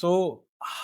So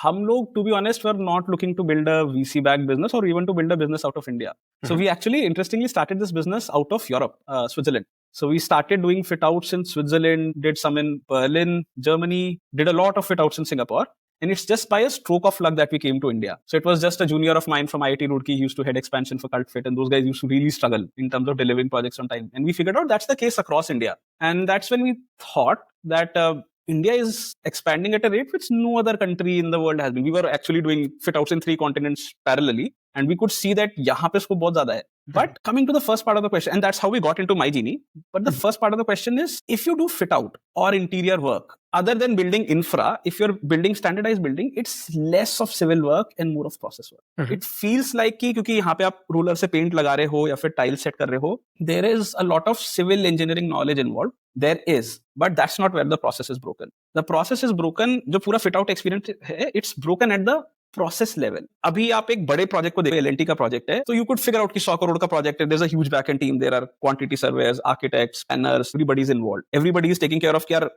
हम लोग, to be honest, were not looking to build a VC-backed business or even to build a business out of India. So we actually, interestingly, started this business out of Europe, Switzerland. So we started doing fit-outs in Switzerland, did some in Berlin, Germany, did a lot of fit-outs in Singapore. And it's just by a stroke of luck that we came to India. So it was just a junior of mine from IIT Roorkee. He used to head expansion for Cult Fit, and those guys used to really struggle in terms of delivering projects on time. And we figured out that's the case across India. And that's when we thought that India is expanding at a rate which no other country in the world has been. We were actually doing fit outs in 3 continents parallelly, and we could see that yahan pe scope bahut zyada hai. But coming to the first part of the question, and that's how we got into MyGenie. But the first part of the question is, if you do fit out or interior work, other than building infra, if you're building standardized building, it's less of civil work and more of process work. It feels like कि क्योंकि यहाँ पे आप ruler से paint लगा रहे हो या फिर टाइल सेट कर रहे हो, there is a lot of civil engineering knowledge involved. There is, but that's not where the process is broken. The process is broken, जो पूरा fit out experience है, it's broken at the process level. अभी आप एक बड़े project को देखो, LNT का प्रोजेक्ट है, तो यू कुड फिगर आउट कि 100 करोड़ का प्रोजेक्ट है, there is a huge back end team, there are quantity surveyors, architects, planners, everybody is involved, everybody is taking care of कि यार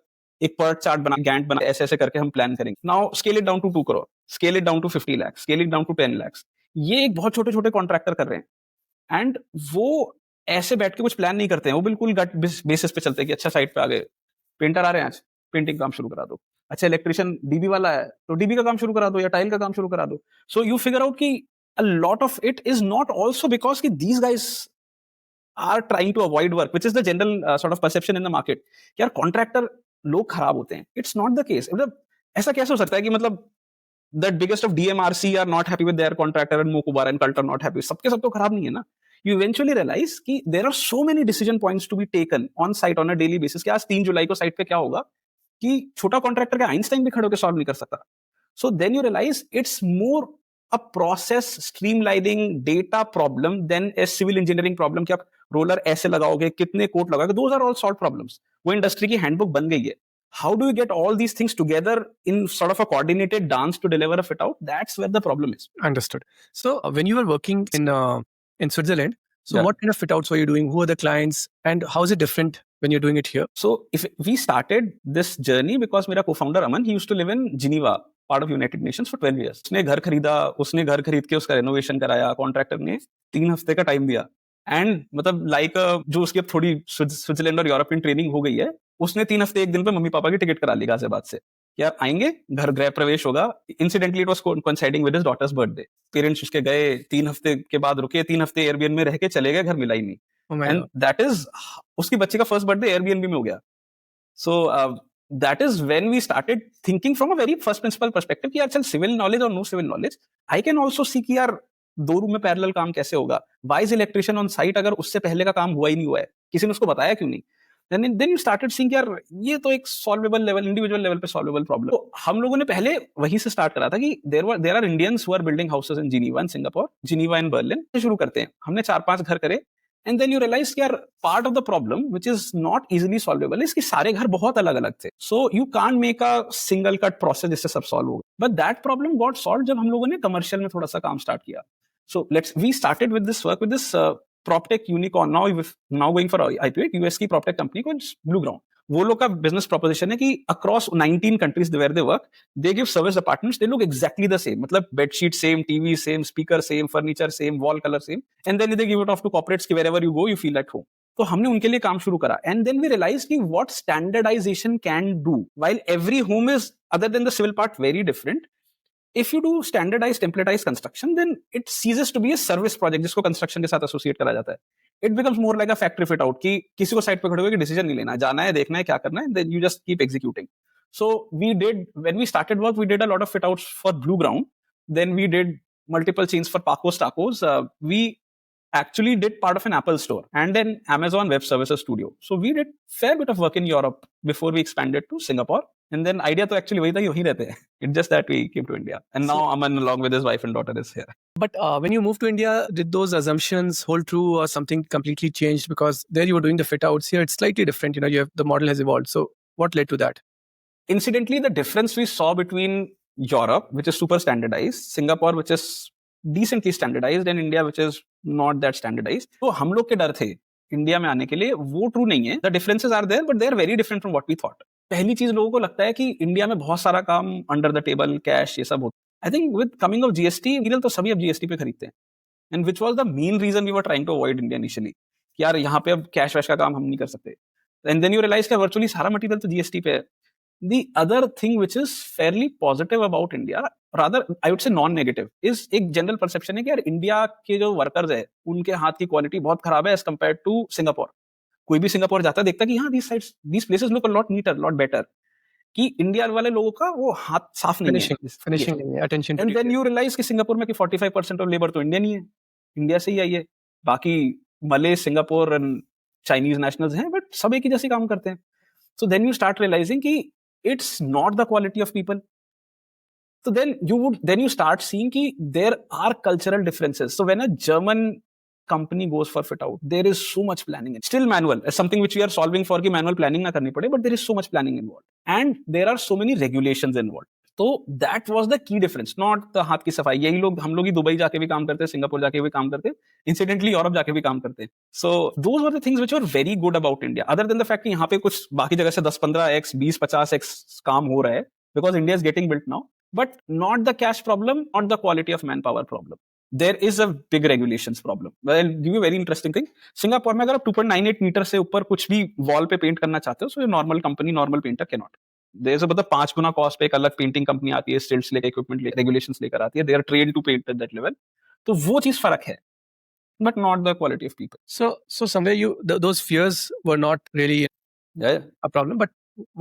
एक पर्ट चार्ट बना, गैंट बना, ऐसे ऐसे करके हम प्लान करेंगे. Now scale it down to 2 crore, scale it down to 50 lakh, scale it down to 10 lakh. ये एक बहुत छोटे छोटे कॉन्ट्रैक्टर कर रहे हैं, एंड वो ऐसे बैठ के कुछ प्लान नहीं करते हैं, वो बिल्कुल गट बेसिस पे चलते हैं कि अच्छा साइट पे आ गए, पेंटर आ रहे हैं, आज पेंटिंग काम शुरू करा दो. अच्छा इलेक्ट्रिशियन डीबी वाला है, तो डीबी का काम शुरू करा दो या टाइल का काम शुरू करा दो. सो यू फिगर आउट कि a lot of it is not also because कि these guys are trying to avoid work, which is the general sort of perception in the market. यार कॉन्ट्रैक्टर लोग खराब होते हैं. It's not the case. मतलब ऐसा कैसे हो सकता है कि मतलब the biggest of DMRC are not happy with their contractor and Mokubara and Cult are not happy. सबके सब तो खराब नहीं है ना. You eventually realize कि there are so many decision points to be taken on site on a daily basis कि आज 3 जुलाई को साइट पे क्या होगा कि छोटा कॉन्ट्रैक्टर के आइंस्टाइन भी खड़े होकर सॉल्व नहीं कर सकता. So then you realise it's more a process streamlining data problem than a civil engineering problem कि आप रोलर ऐसे लगाओगे, कितने कोट लगाओगे. Those are all solve problems. वो इंडस्ट्री की हैंडबुक बन गई है. How do you get all these things together in sort of a coordinated dance to deliver a fit out? That's where the problem is. Understood. So when you were working in Switzerland, so what kind of fit outs were you doing? Who are the clients, and how is it different when you're doing it here? So if we started this journey because मेरा co-founder Aman, he used to live in Geneva, part of United Nations, for 12 years. उसने घर खरीदा, उसने घर खरीद के उसका renovation कराया, कॉन्ट्रैक्टर ने 3 हफ्ते का टाइम दिया. एंड मतलब लाइक जो उसकी अब थोड़ी स्विट्जरलैंड और यूरोपियन ट्रेनिंग हो गई है, उसने 3 हफ्ते एक दिन पे मम्मी पापा की टिकट करा ली गाजियाबाद से. यार आएंगे, घर गृह प्रवेश होगा. Incidentally it was coinciding with his daughter's birthday. Parents उसके गए, 3 हफ्ते के बाद रुके, 3 हफ्ते एयरबीएनबी में रह के चले गए, घर मिला ही नहीं. एंड दैट इज उसकी बच्ची का फर्स्ट बर्थडे एयरबीएनबी में हो गया. So that is when we started thinking from a very first principle perspective कि यार चल सिविल नॉलेज और no civil knowledge, I can also see कि यार 2 रूम में पैरेलल काम कैसे होगा. Why is electrician on site अगर उससे पहले का काम हुआ ही नहीं हुआ है, किसी ने उसको बताया क्यों नहीं? Then you started seeing यार ये तो एक solvable level, individual level पे solvable problem. तो हम लोगों ने पहले वहीं से start करा था कि there are Indians who are building houses in Geneva and Singapore, Geneva and Berlin. शुरू करते हैं. हमने 4-5 घर करे. And then you realize कि यार part of the problem which is not easily solvable is कि सारे घर बहुत अलग-अलग थे. So you can't make a single cut process जिससे सब solve होगा. But that problem got solved जब हम लोगों ने commercial में थोड़ा सा काम start किया. So we started with this work with this PropTech unicorn, now going for IPO, US की PropTech company called Blueground. वो लोग का business proposition है कि across 19 countries where they work, they give service apartments, they look exactly the same. मतलब bed sheet same, TV same, speaker same, furniture same, wall color same, and then they give it off to corporates कि wherever you go, you feel at home. तो हमने उनके लिए काम शुरू करा. And then we realized कि what standardization can do. While every home is, other than the civil part, very different, if you do standardized templatized construction, then it ceases to be a service project जिसको construction के साथ associate करा जाता है. It becomes more like a factory fit out कि किसी को site पे खड़े होकर डिसीजन नहीं लेना है, जाना है, देखना है क्या करना है, then you just keep executing. So when we started work, we did a lot of fit outs for Blueground. Then we did multiple chains for Pacos Tacos. We actually did part of an Apple store and then Amazon Web Services Studio. So we did fair bit of work in Europe before we expanded to Singapore. And then idea तो actually वही था, यहीं रहते हैं. It's just that we came to India. And now Aman along with his wife and daughter is here. But when you moved to India, did those assumptions hold true or something completely changed? Because there you were doing the fit outs, here it's slightly different. The model has evolved. So what led to that? Incidentally, the difference we saw between Europe, which is super standardized, Singapore, which is decently standardized, and India, which is not that standardized. तो हम लोग के डर थे India में आने के लिए, वो ट्रू नहीं है. The differences are there, but they are very different from what we thought. पहली चीज लोगों को लगता है कि इंडिया में बहुत सारा काम अंडर द टेबल कैश ये सब होता है। I think with coming of GST material तो सभी अब जीएसटी पे खरीदते हैं, and which was the main reason we were trying to avoid India initially, यार यहाँ पे अब कैश वैश का काम हम नहीं कर सकते, एंड देन यू रियलाइज कि वर्चुअली सारा मटेरियल तो जीएसटी पे है। The other thing which is fairly positive about India, rather I would say non-negative, is एक जनरल परसेप्शन है कि यार इंडिया के जो वर्कर्स है उनके हाथ की क्वालिटी बहुत खराब है एज कम्पेयर टू सिंगापुर। कोई भी सिंगापुर जाता है देखता है कि हाँ these places look a lot neater, lot better, कि इंडिया वाले लोगों का वो हाथ साफ नहीं है। फिनिशिंग नहीं है, attention. And then you realise कि सिंगापुर में कि 45% ऑफ लेबर तो इंडियन ही है, इंडिया से ही आई है, बाकी Malay Singapore and Chinese nationals हैं बट सब एक ही जैसे काम करते हैं। So then you start realising कि it's not the quality of people. So then you start seeing ki there are cultural differences. So when a German company goes for fit out, there is so much planning. Still manual, something which we are solving for ki manual planning na karni pade, but there is so much planning involved. And there are so many regulations involved. तो that was the key difference, not the हाथ की सफाई। यही लोग हम लोग ही Dubai जाके भी काम करते हैं, सिंगापुर जाके भी काम करते हैं, इंसिडेंटली यूरोप जाके भी काम करते हैं। So those were the things which were very good about India, other than the fact कि यहाँ पे कुछ बाकी जगह से 10-15x 20-50x काम हो रहा है because India is getting built now, but not the cash problem, not the quality of man power problem. There is a big regulations problem. I will give you very interesting thing. Singapore में अगर आप 2.98 metre से ऊपर कुछ भी wall पे paint करना चाहते हो, so normal company, normal painter can not. There is मतलब 5 गुना कॉस्ट पे एक अलग पेंटिंग कंपनी आती है, स्टिल्स लेकर, इक्विपमेंट लेकर, रेगुलेशंस लेकर आती है, they are trained to paint at that level. तो वो चीज फर्क है, but not the quality of people. So somewhere those fears were not really a problem, but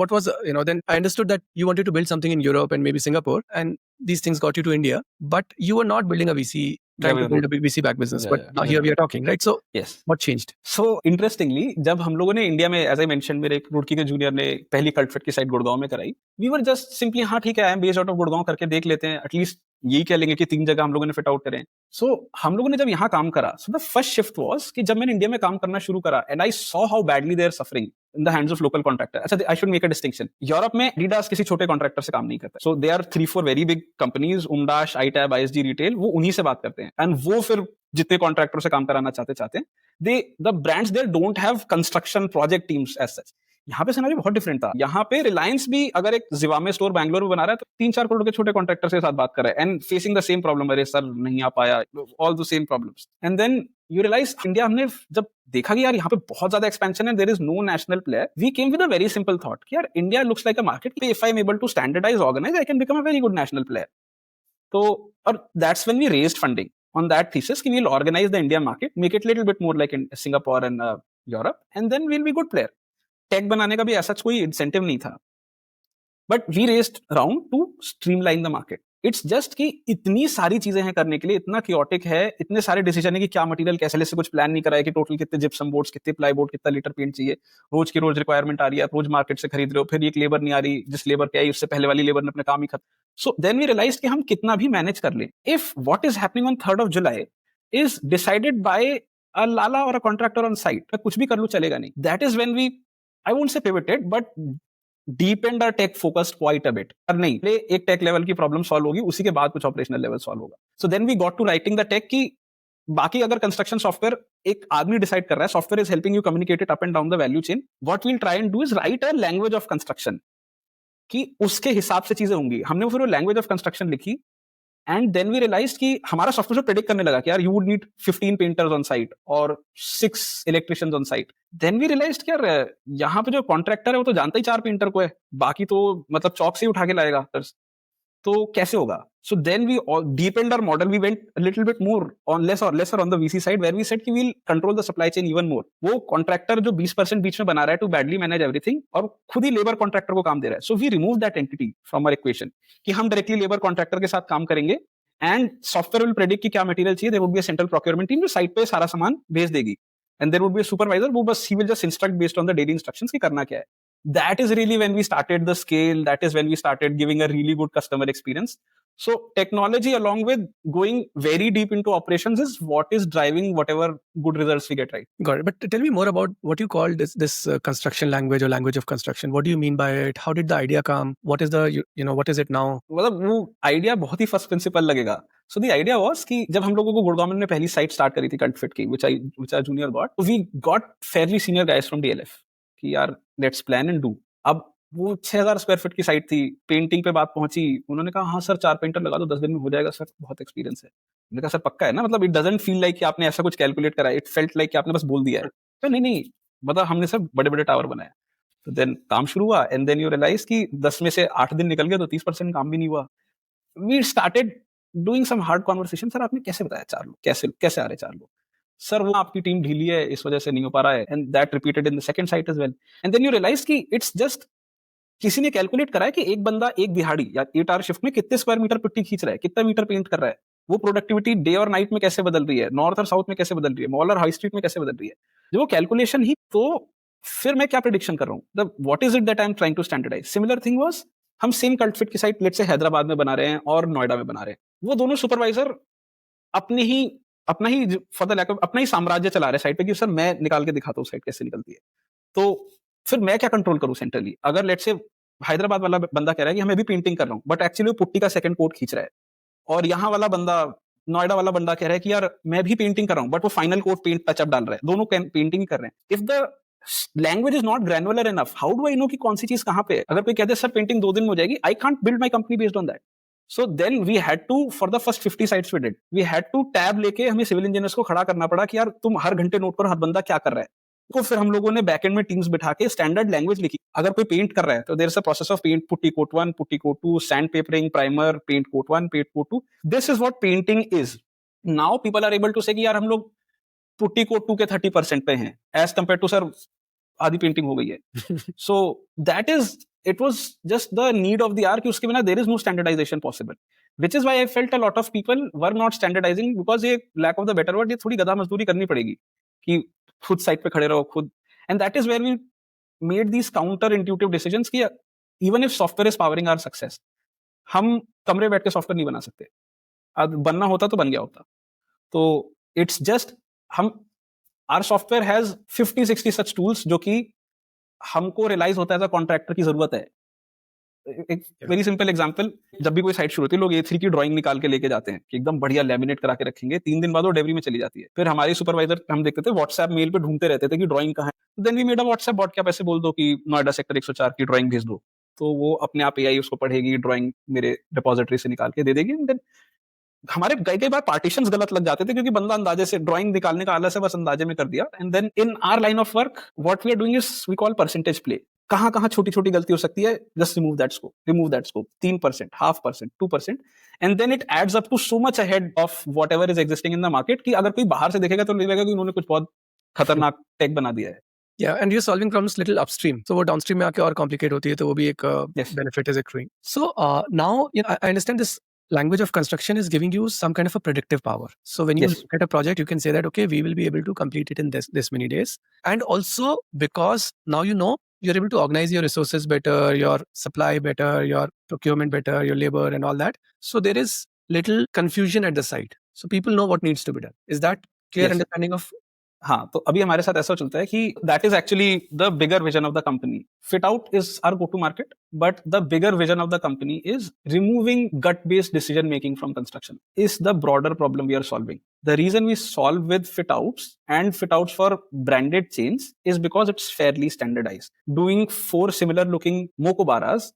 what was then I understood that you wanted to build something in Europe and maybe Singapore, and these things got you to India, but you were not building a VC, trying to build a VC back business, but now here we are talking, right? So yes, what changed? So interestingly, जब हम लोगों ने India में, as I mentioned, मेरे एक रुड़की के junior ने पहली कल्टफिट की साइट गुड़गांव में कराई, we were just simply हाँ ठीक है, I am based out of Gurgaon, करके देख लेते हैं, एटलीस्ट यही कह लेंगे कि 3 जगह हम लोगों ने फिट आउट करें। सो हम लोगों ने जब यहाँ काम करा, so the first shift was कि जब मैंने इंडिया में काम करना शुरू करा and I saw how badly they are suffering in the hands of local contractor. अच्छा, I should make a distinction, Europe में एडिडास किसी छोटे कॉन्ट्रैक्टर से काम नहीं करता, so they are 3-4 very big companies, उमडाश, आईटैब, आईएसजी रिटेल, वो उन्हीं से बात करते हैं, एंड वो फिर जितने कॉन्ट्रैक्टर से काम कराना चाहते हैं, the brands there don't have construction project teams as such. यहाँ पे सिनेरियो बहुत डिफरेंट था। यहाँ पे रिलायंस भी अगर एक जिवामे स्टोर बैंगलोर में बना रहा है तो 3-4 करोड़ के छोटे कॉन्ट्रैक्टर के साथ बात कर रहा है, and facing the same problem, अरे सर नहीं आ पाया, all the same problems. And then you realise India, हमने जब देखा कि यार यहाँ पे बहुत ज्यादा एक्सपेंशन है, there is no national player, we came with a very simple thought कि यार India looks like a market, if I am able to standardise, organise, I can become a very good national player. तो और that's when we raised funding on that thesis कि we'll organize the Indian market, make it little bit more like in Singapore and Europe, and then we'll be good player. Tech बनाने का भी ऐसा कोई incentive नहीं था, but we raised around to streamline the market. It's just कि इतनी सारी चीजें हैं करने के लिए, इतना क्योटिक है, इतने सारे डिसीजन है कि क्या मटेरियल कैसे से कुछ प्लान नहीं कराया कि टोटल कितने जिप्सम बोर्ड्स, कितने प्लाई बोर्ड, कितना लीटर पेंट चाहिए, रोज की रोज रिक्वायरमेंट आ रही है, रोज मार्केट से खरीद रहे हो, फिर एक लेबर नहीं आ रही, जिस लेबर के आई उससे पहले वाली लेबर ने अपना काम ही खत्म। सो देन वी रियलाइज कि हम कितना भी मैनेज कर लें, if what is happening on 3rd of July is decided by a लाला और अ कॉन्ट्रैक्टर ऑन साइट, कुछ भी कर लूं चलेगा नहीं। That is when we, I won't say pivoted, but deepened our tech focused quite a bit. पर नहीं, पहले एक टेक लेवल की प्रॉब्लम सॉल्व होगी, उसी के बाद कुछ ऑपरेशनल लेवल सॉल्व होगा। So then we got to writing the tech कि बाकी अगर कंस्ट्रक्शन सॉफ्टवेयर एक आदमी डिसाइड कर रहा है, software is helping you communicate it up and down the value chain, what we'll try and do is write a language of construction कि उसके हिसाब से चीजें होंगी। हमने फिर वो लैंग्वेज ऑफ कंस्ट्रक्शन लिखी, एंड देन वी रियलाइज कि हमारा सॉफ्टवेयर प्रेडिक्ट करने लगा कि यार you would need 15 painters on site और 6 electricians on site. Then we realise कि यार यहाँ पे जो कॉन्ट्रैक्टर है वो तो जानता ही 4 पेंटर को है, बाकी तो मतलब चौक से ही उठा के लाएगा, तो कैसे होगा? So then we deepened our model, we went a little bit more on lesser on the VC side, where we said कि we'll control the supply chain even more. वो कॉन्ट्रैक्टर जो 20% बीच में बना रहा है to badly manage everything, और खुद ही labour contractor को काम दे रहा है, so we removed that entity from our equation कि हम डायरेक्टली लेबर कॉन्ट्रैक्टर के साथ काम करेंगे, एंड सॉफ्टवेयर विल प्रेडिक्ट कि क्या मटेरियल चाहिए, there would be a central procurement team जो साइट पे सारा सामान भेज देगी, and there would be a supervisor, वो बस ही will just instruct based on the daily instructions कि करना क्या है। That is really when we started the scale, that is when we started giving a really good customer experience. So technology along with going very deep into operations is what is driving whatever good results we get, right? Got it. But tell me more about what you call this construction language or language of construction. What do you mean by it? How did the idea come? What is the what is it now? मतलब वो idea बहुत ही first principle लगेगा। So the idea was कि जब हम लोगों को गुड़गांव में पहली साइट स्टार्ट करी थी कल्टफिट की, which I junior got, we got fairly senior guys from DLF कि यार लेट्स प्लान एंड डू। अब वो 6000 स्क्वायर फीट की साइट थी, पेंटिंग पे बात पहुंची, उन्होंने कहा हाँ सर 4 पेंटर लगा दो 10 दिन में हो जाएगा सर, बहुत एक्सपीरियंस है। मैंने कहा सर पक्का है ना, मतलब इट डजंट फील लाइक कि आपने ऐसा कुछ कैलकुलेट करा है, इट फेल्ट लाइक कि आपने बस बोल दिया है। तो नहीं नहीं, मतलब हमने सर बड़े बड़े टावर बनाए। तो देन काम शुरू हुआ एंड देन यू रियलाइज कि 10 में से 8 दिन निकल गए तो 30% काम भी नहीं हुआ। We started doing some hard conversation, sir आपने कैसे बताया 4 लोग, कैसे कैसे आ रहे 4 लोग? सर वो आपकी टीम ढीली है इस वजह से नहीं हो पा रहा है, and that repeated in the second site as well. And then you realise कि इट्स जस्ट किसी ने कैलकुलेट करा है कि एक बंदा एक दिहाड़ी या 8 आवर शिफ्ट में कितने स्क्वायर मीटर पुट्टी खींच रहा है, कितना मीटर पेंट कर रहा है, वो प्रोडक्टिविटी डे और नाइट में कैसे बदल रही है, नॉर्थ और साउथ में कैसे बदल रही है, मॉल और हाई स्ट्रीट में कैसे बदल रही है, जो वो कैलकुलेशन ही। तो फिर मैं क्या प्रिडिक्शन कर रहा हूँ, what is it that I am trying to standardise. Similar thing was, हम सेम कल्ट फिट की साइट लेट्स से हैदराबाद में बना रहे हैं और नोएडा में बना रहे हैं, वो दोनों सुपरवाइजर अपने ही अपना ही फॉर द लैक ऑफ अपना ही साम्राज्य चला रहे साइट पे कि सर मैं निकाल के दिखाता हूँ साइट कैसे निकलती है। तो फिर मैं क्या कंट्रोल करूँ सेंट्रली? अगर लेट्स से हैदराबाद वाला बंदा कह रहा है कि मैं भी पेंटिंग कर रहा हूँ, बट एक्चुअली वो पुट्टी का सेकंड कोट खींच रहा है, और यहाँ वाला बंदा नोएडा वाला बंदा कह रहा है कि यार मैं भी पेंटिंग कर रहा हूँ बट वो फाइनल कोट पेंट टचअप डाल रहा है, दोनों पेंटिंग कर रहे हैं। If the language is not granular enough, how do I know कि कौन सी चीज कहाँ पे है? अगर कोई कहते हैं सर पेंटिंग 2 दिन में हो जाएगी, I can't build my company based on that. So then we had to, for the first 50 sites we did, we had to tab लेके हमें सिविल इंजीनियर्स को खड़ा करना पड़ा कि यार तुम हर घंटे नोट करो हर बंदा क्या कर रहा है। तो फिर हम लोगों ने बैकएंड में टीम्स बिठा के स्टैंडर्ड लैंग्वेज लिखी। अगर कोई पेंट कर रहा है तो there is a process of paint putty coat 1, putty coat 2, sand papering, primer, paint coat 1, paint coat 2। This is what painting is. Now people are able to say कि यार हम लोग पुट्टी कोट 2 के 30% पे हैं एज कंपेयर टू सर आधी painting हो गई है। So that is, it was just the need of the hour कि उसके बिना there is no standardization possible, which is why I felt a lot of people were not standardizing, because ये lack of the better word, ये थोड़ी गधा मजदूरी करनी पड़ेगी कि खुद साइट पे खड़े रहो खुद। And that is where we made these counter intuitive decisions कि even if software is powering our success, हम कमरे बैठ के सॉफ्टवेयर नहीं बना सकते, अब बनना होता तो बन गया होता। तो इट्स जस्ट हम, our software has 50-60 such tools जो कि हमको रियलाइज होता है एज अ कॉन्ट्रैक्टर की जरूरत है। एक वेरी सिंपल एग्जांपल, जब भी कोई साइट शुरू होती है लोग A3 की ड्राइंग निकाल के लेके जाते हैं कि एकदम बढ़िया लैमिनेट करा के रखेंगे, 3 दिन बाद वो डिलीवरी में चली जाती है। फिर हमारे सुपरवाइजर, हम देखते थे व्हाट्सएप मेल पे ढूंढते रहते थे कि ड्राइंग कहाँ है। Then we made a WhatsApp bot, क्या पैसे बोल दो कि नोएडा सेक्टर 104 की ड्राइंग भेज दो, तो वो अपने आप AI उसको पढ़ेगी, ड्राइंग मेरे रिपोजिटरी से निकाल के दे देगी। देन हमारे कई बार पार्टीशंस गलत लग जाते थे क्योंकि बंदा अंदाजे से ड्राइंग निकालने का आलस है, बस अंदाजे में कर दिया। And then in our line of work what we are doing is we call percentage play. कहाँ कहाँ छोटी छोटी गलती हो सकती है, just remove that scope, 3%, 0.5%, 2%, and then it adds up to so much ahead of whatever is existing in the market कि अगर कोई बाहर से देखेगा तो लगेगा कि उन्होंने कुछ बहुत खतरनाक टेक बना दिया है। Yeah, and you're solving problems little upstream. So वो downstream में आके और complicate होती है, तो वो भी एक Yes. benefit is accruing. So now I understand this language of construction is giving you some kind of a predictive power. So when you Yes. look at a project, you can say that okay, we will be able to complete it in this many days. And also because now you know you're able to organize your resources better, your supply better, your procurement better, your labor and all that. So there is little confusion at the site. So people know what needs to be done. Is that clear Yes. understanding of? हाँ, तो अभी हमारे साथ ऐसा चलता है कि that is actually the bigger vision of the company. Fit out is our go to market, but the bigger vision of the company is removing gut based decision making from construction is the broader problem we are solving. The reason we solve with fit outs and fit outs for branded chains is because it's fairly standardized. Doing 4 similar looking mokobaras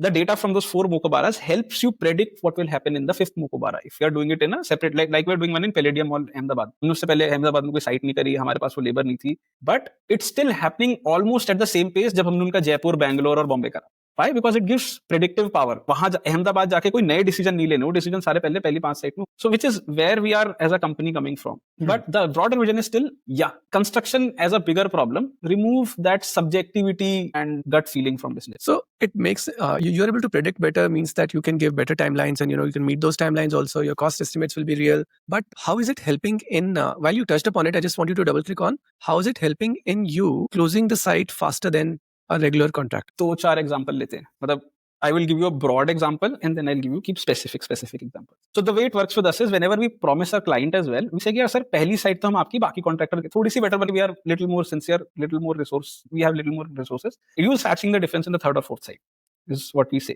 the data from those 4 mokobaras helps you predict what will happen in the 5th mokobara. If you are doing it in a separate, like we're doing one in Palladium Mall, Ahmedabad. उससे पहले अहमदाबाद में कोई site नहीं करी, हमारे पास वो labour नहीं थी, but it's still happening almost at the same pace जब हमने उनका जयपुर, बैंगलोर और बॉम्बे करा। Why? Because it gives predictive power. वहां अहमदाबाद जाके कोई नए डिसीजन नहीं लेने, वो डिसीजन सारे पहली 5 साइट में। So which is where we are as a company coming from. But the broader vision is still, yeah, construction as a bigger problem, remove that subjectivity and gut feeling from business. So it makes you're able to predict better, means that you can give better timelines, and you can meet those timelines also. Your cost estimates will be real. But how is it helping in while you touched upon it, I just want you to double click on how is it helping in you closing the site faster than a regular contract? तो 4 example लेते हैं, मतलब I will give you a broad example and then I'll give you keep specific example. So the way it works with us is whenever we promise our client as well, we say कि यार sir पहली site तो हम आपकी, बाकी contractor की थोड़ी सी better, but we are little more sincere, little more resource, we have little more resources. You will start seeing the difference in the third or fourth site. This is what we say.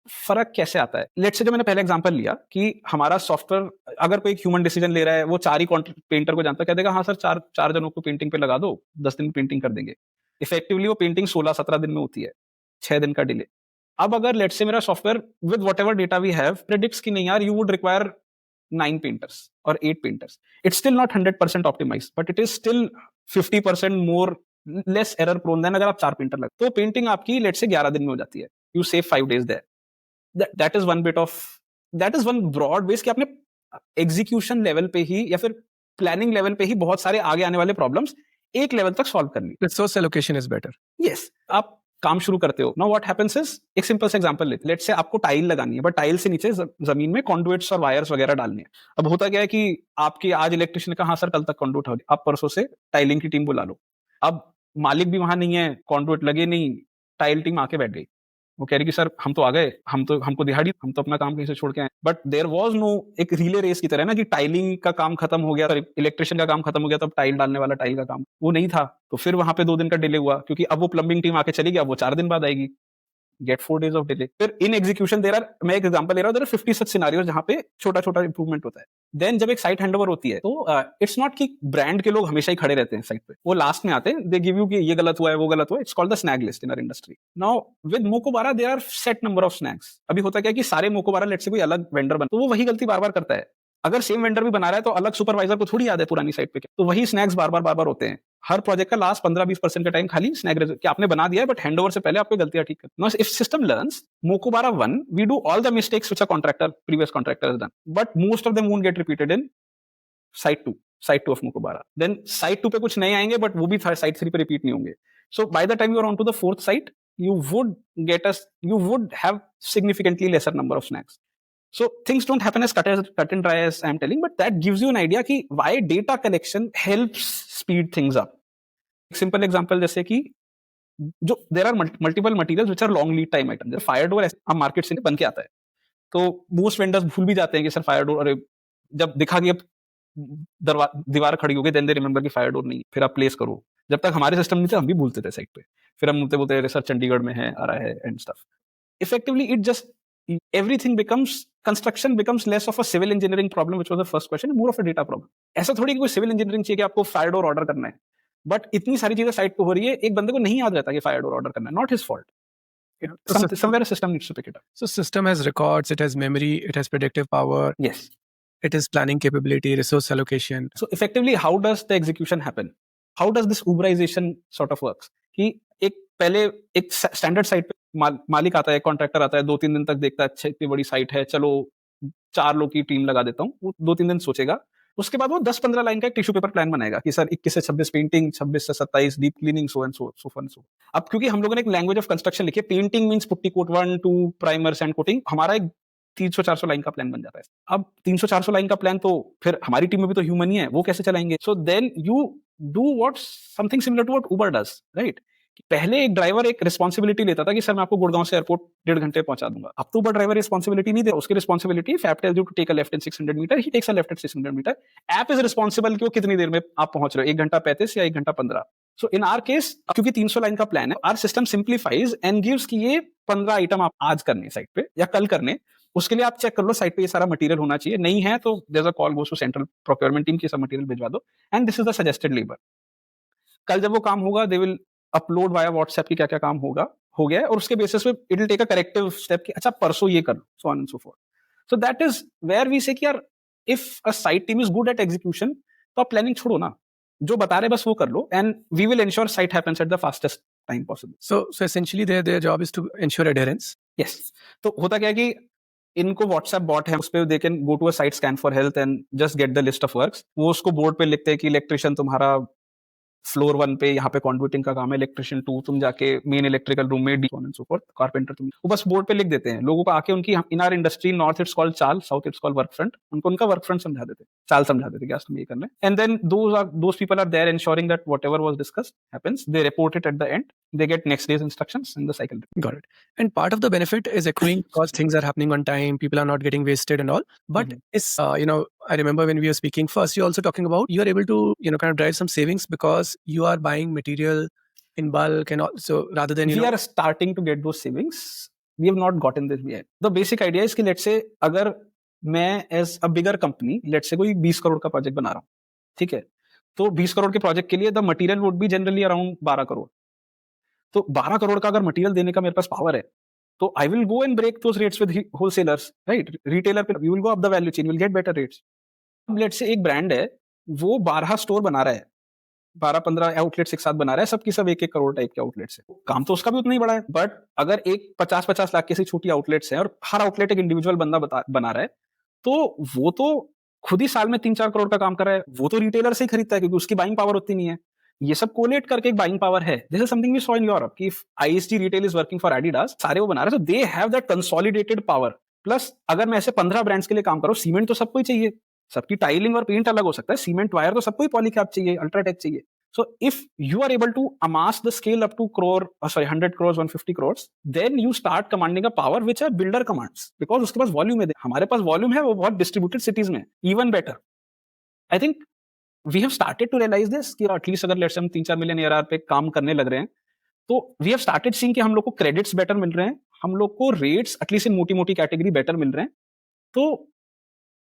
फर्क कैसे आता है? Let's say जो मैंने पहले example लिया कि हमारा सॉफ्टवेयर अगर कोई ह्यूमन डिसीजन ले रहा है, वो 4 ही पेंटर को जानता है, कह देगा हाँ सर 4 जनों को पेंटिंग पे लगा दो, 10 दिन में पेंटिंग कर देंगे। इफेक्टिवली वो पेंटिंग 16-17 दिन में होती है। 6 दिन का डिले। अब अगर लेट्स से मेरा software with whatever data we have predicts कि नहीं यार यू वुड रिक्वायर 9 पेंटर्स और 8 painters, it's still not 100% optimised but it is still 50% more less error prone than अगर आप 4 पेंटर लगे तो पेंटिंग आपकी लेट्स से 11 दिन में हो जाती है, you save 5 days there. That is one bit of, that is one broad base कि आपने एग्जीक्यूशन लेवल पे ही या फिर प्लानिंग लेवल पे ही बहुत सारे आगे आने वाले प्रॉब्लम्स एक लेवल तक सॉल्व कर ली। Resource allocation is better. Yes, आप काम शुरू करते हो। नाउ व्हाट हैपेंस इज, एक सिंपल सा एग्जांपल लेते हैं, लेट्स से आपको टाइल लगानी है बट टाइल से नीचे जमीन में कॉन्डुइट्स और वायर्स वगैरह डालने हैं। अब होता क्या है कि आपकी आज इलेक्ट्रिशियन ने कहा हाँ सर कल तक कॉन्डुइट हो, आप परसों से टाइलिंग की टीम बुला लो। अब मालिक भी वहां नहीं है, कॉन्डुइट लगे नहीं, टाइल टीम आके बैठ गई, वो कह रही कि सर हम तो आ गए, हमको दिहाड़ी, हम तो अपना काम कहीं से छोड़ के आए। बट देयर वाज नो एक रिले रेस की तरह ना कि टाइलिंग का काम खत्म हो गया, इलेक्ट्रिशियन का काम खत्म हो गया, तब टाइल डालने वाला टाइल का काम वो नहीं था। तो फिर वहां पे 2 दिन का डिले हुआ क्योंकि अब वो प्लम्बिंग टीम आके चली गया, वो 4 दिन बाद आएगी, गेट 4 days ऑफ डिले। फिर इन एग्जीक्यूशन देयर आर, मैं एक एग्जांपल ले रहा हूं, देयर आर 50 सच सिनेरियोस जहां पे छोटा छोटा इंप्रूवमेंट होता है। देन जब एक साइट हैंडओवर होती है तो इट्स नॉट कि ब्रांड के लोग हमेशा ही खड़े रहते हैं साइट पे, वो लास्ट में आते हैं, दे गिव यू कि ये गलत हुआ है वो गलत हुआ है, it's called the snag list in our industry. Now with Mokobara there are set number of snags. अभी होता क्या है कि सारे मोकोबारा लेट्स से कोई अलग वेंडर बना तो वो वही गलती बार बार करता है। अगर सेम वेंडर भी बना रहा है तो अलग सुपरवाइजर को थोड़ी याद है पुरानी साइट पे, तो वही स्नैक्स बार बार होते हैं। हर प्रोजेक्ट का लास्ट 15-20% का टाइम खाली स्नैग कि आपने बना दिया है बट हैंडओवर से पहले आपको गलतियां ठीक करना। If system learns Mokobara 1, we do all the mistakes which a previous contractor has done, but most of them won't get repeated in site 2 of Mokobara. Then site 2 पे कुछ नए आएंगे बट वो भी site 3 पे रिपीट नहीं होंगे। So by the time you are on to the 4th site, you would have significantly lesser number of snags. So things don't happen as cut and dry as I'm telling, but that gives you an idea कि why data collection helps speed things up. Simple example जैसे कि जो there are multiple materials which are long lead time item, जैसे fire door अब market से बन के आता है तो मोस्ट वेंडर्स भूल भी जाते हैं कि सर फायर डोर, अरे जब दिखा कि अब दीवार खड़ी हो गई देन दे रिमेंबर कि फायर डोर नहीं, फिर आप प्लेस करो। जब तक हमारे सिस्टम नहीं थे हम भी भूलते थे साइट पे, फिर हम बोलते अरे सर चंडीगढ़ में है आ रहा है and stuff. Effectively it just everything becomes, construction becomes less of a civil engineering problem, which was the first question, more of a data problem. ऐसा थोड़ी कि कोई सिविल इंजीनियरिंग चाहिए कि आपको फायर डोर ऑर्डर करना है, बट इतनी सारी चीजें साइट पे हो रही है, एक बंदे को नहीं याद रहता कि फायर डोर ऑर्डर करना है, not his fault. Somewhere a system needs to pick it up. So system has records, it has memory, it has predictive power. Yes. It is planning capability, resource allocation. So effectively, how does the execution happen? How does this Uberization sort of works? कि एक पहले एक standard site पे मालिक आता है, contractor आता है, 2-3 दिन तक देखता है अच्छा इतनी बड़ी साइट है, चलो 4 लोग की टीम लगा देता हूँ, वो 2-3 दिन सोचेगा, उसके बाद वो 10-15 लाइन का एक टिश्यू पेपर प्लान बनाएगा कि सर 21 से 26 पेंटिंग, 26 से 27 deep cleaning, so and so. अब क्योंकि हम लोगों ने एक लैंग्वेज ऑफ कंस्ट्रक्शन लिखी है, painting means putty coat 1 2 primer and coating, हमारा एक 300-400 लाइन का प्लान बन जाता है। अब 300-400 लाइन का प्लान तो फिर हमारी टीम में भी तो ह्यूमन ही है, वो कैसे चलाएंगे? So then you do what something similar to what Uber does, right? पहले एक ड्राइवर एक रिस्पॉन्सिबिलिटी लेता था कि सर मैं आपको गुड़गांव से एयरपोर्ट 1.5 घंटे पहुंचा दूंगा। अब तो उबर ड्राइवर रिस्पॉन्सिबिलिटी नहीं दे, उसकी responsibility fab tells you to take a left in 600 metre, he takes a left at 600 metre. App is responsible कि वो कितनी देर में आप पहुंच रहे हो, 1 घंटा 35 या 1 घंटा 15। सो इन आवर केस क्योंकि 300 लाइन का प्लान है, our system simplifies and gives कि ये 15 आइटम आप आज करने साइट पे या कल करने, उसके लिए आप चेक कर लो साइट पे ये सारा मटेरियल होना चाहिए, नहीं है तो there is a call goes to central procurement team की सब मटेरियल भिजवा दो and this is the suggested labour. कल जब वो काम होगा they will upload via WhatsApp की क्या क्या काम होगा, हो गया है, और उसके बेसिस पे it will take a corrective step कि अच्छा परसों ये कर लो, so on and so forth. So that is where we say कि यार if a site team is good at execution तो आप प्लानिंग छोड़ो ना, जो बता रहे बस वो कर लो and we will ensure site happens at the fastest time possible. So essentially their job is to ensure adherence. Yes, तो होता क्या है कि इनको व्हाट्सएप बॉट है, उस पे they can go to a site scan for health and just get the list of works. वो उसको बोर्ड पे लिखते हैं कि इलेक्ट्रिशियन तुम्हारा फ्लोर 1 पे यहाँ पे कॉन्ट्रीब्यूटिंग का काम है, इलेक्ट्रिशियन 2 तुम जाके मेन इलेक्ट्रिकल रूम में, on and so fourth, carpenter तुम, वो बस बोर्ड पे लिख देते हैं। लोगों को आके उनकी, in our industry north it's called चाल, south it's called work front, उनको उनका वर्क फ्रंट समझा देते, चाल समझा देते कि तुम ये करना है, and then those people are there ensuring that whatever was discussed happens, they report it at the end, they get next day's instructions and the cycle. Got it. And part of the benefit is accruing because things are happening on time, people are not getting wasted and all. But it's, I remember when we were speaking first, you're also talking about you are able to, kind of drive some savings because you are buying material in bulk and all. So rather than, we are starting to get those savings. We have not gotten this yet. The basic idea is कि let's say अगर मैं as a bigger company, let's say कोई 20 करोड़ का project बना रहा हूँ, ठीक है, तो 20 करोड़ के प्रोजेक्ट के लिए the material would be generally around 12 crore. तो 12 करोड़ का अगर मटेरियल देने का मेरे पास पावर है, तो I will go and break those rates with wholesalers, right? Retailer पे you will go up the value chain, you will get better rates. Let's say एक ब्रांड है, वो 12 स्टोर बना रहा है, 12-15 आउटलेट्स एक साथ बना रहा है, सबकी सब 1-1 करोड़ टाइप के आउटलेट्स है. काम तो उसका भी उतना ही बड़ा है, बट अगर एक 50-50 लाख की ऐसी छोटी आउटलेट्स हैं और हर आउटलेट एक इंडिविजुअल बंदा बना रहा है, तो वो तो खुद ही साल में 3-4 करोड़ का काम कर रहा है. वो तो रिटेलर से ही खरीदता है क्योंकि उसकी बाइंग पावर उतनी नहीं है. ये सब कोलेट करके एक बाइंग पावर है. This is something we saw in Europe कि if ISG retail is working for Adidas, सारे वो बना रहे हैं, so they have that consolidated power. Plus अगर मैं ऐसे 15 ब्रांड्स के लिए काम करूं, सीमेंट तो सबको ही चाहिए, सबकी टाइलिंग और पेंट अलग हो सकता है, सीमेंट वायर तो सबको ही पॉलीकैप चाहिए, अल्ट्राटेक चाहिए. So if you are able to amass the scale up to 100 crores, 150 crores, then you start commanding a power which a builder commands, because उसके पास वॉल्यूम है. हमारे पास वॉल्यूम है, वो बहुत डिस्ट्रीब्यूटेड सिटीज में, even better. I think we have started to realise this कि at least अगर let's हम 3-4 मिलियन ARR पे काम करने लग रहे हैं, तो वी हैव स्टार्टेड सीइंग कि हम लोग को क्रेडिट्स बेटर मिल रहे हैं, हम लोग को रेट्स एटलीस्ट इन मोटी मोटी कैटेगरी बेटर मिल रहे हैं. तो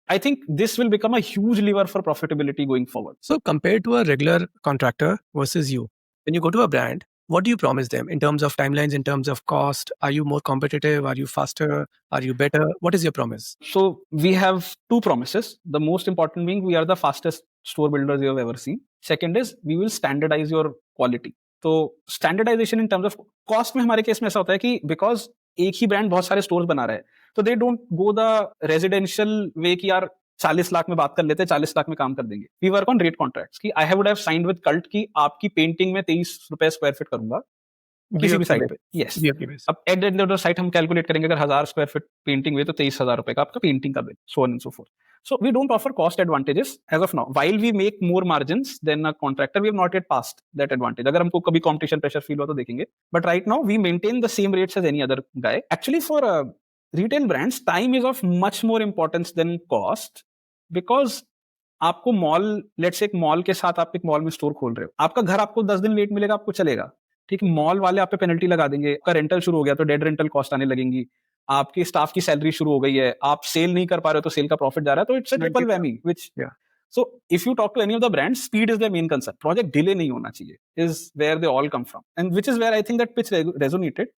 I think this will become a huge lever for profitability going forward. So compared to a regular contractor versus you, when you go to a brand, what do you promise them in terms of timelines, in terms of cost? Are you more competitive? Are you faster? Are you better? What is your promise? So we have two promises. The most important being we are the fastest store builders you have ever seen. Second is we will standardize your quality. तो standardization in terms of cost में हमारे case में ऐसा होता है कि because एक ही brand बहुत सारे स्टोर्स बना रहा है, तो they don't go the residential way कि यार 40 लाख में बात कर लेते हैं, 40 लाख में काम कर देंगे. We work on rate contracts कि I would have signed with Cult की आपकी पेंटिंग में 23 रुपए स्क्वायर फीट करूंगा किसी भी साइट पे. यस, अब eight the end of the site हम कैलकुलेट करेंगे, अगर 1000 स्क्वायर फीट पेंटिंग हुई तो 23,000 रुपए का आपका पेंटिंग का bill, so on and so fourth. So we don't offer cost advantages as of now. While we make more margins than a contractor, we have not yet passed that advantage. अगर हमको कभी competition pressure feel हुआ तो देखेंगे. But right now we maintain the same rates as any other guy. Actually for retail brands, time is of much more importance than cost, because आपको mall, let's say एक mall के साथ आप एक mall में स्टोर खोल रहे हो, आपका घर आपको 10 दिन लेट मिलेगा, आपको चलेगा, ठीक है. मॉल वाले आप पे पेनल्टी लगा देंगे, आपका रेंटल शुरू हो गया तो डेड रेंटल कॉस्ट आने लगेंगी, आपके स्टाफ की सैलरी शुरू हो गई है, आप सेल नहीं कर पा रहे हो तो सेल का प्रॉफिट जा रहा है, तो it's a triple whammy. Which so if you talk to any of the brands, speed is the main concern. Project delay नहीं होना चाहिए, is where they all come from, and which is where I think that pitch resonated.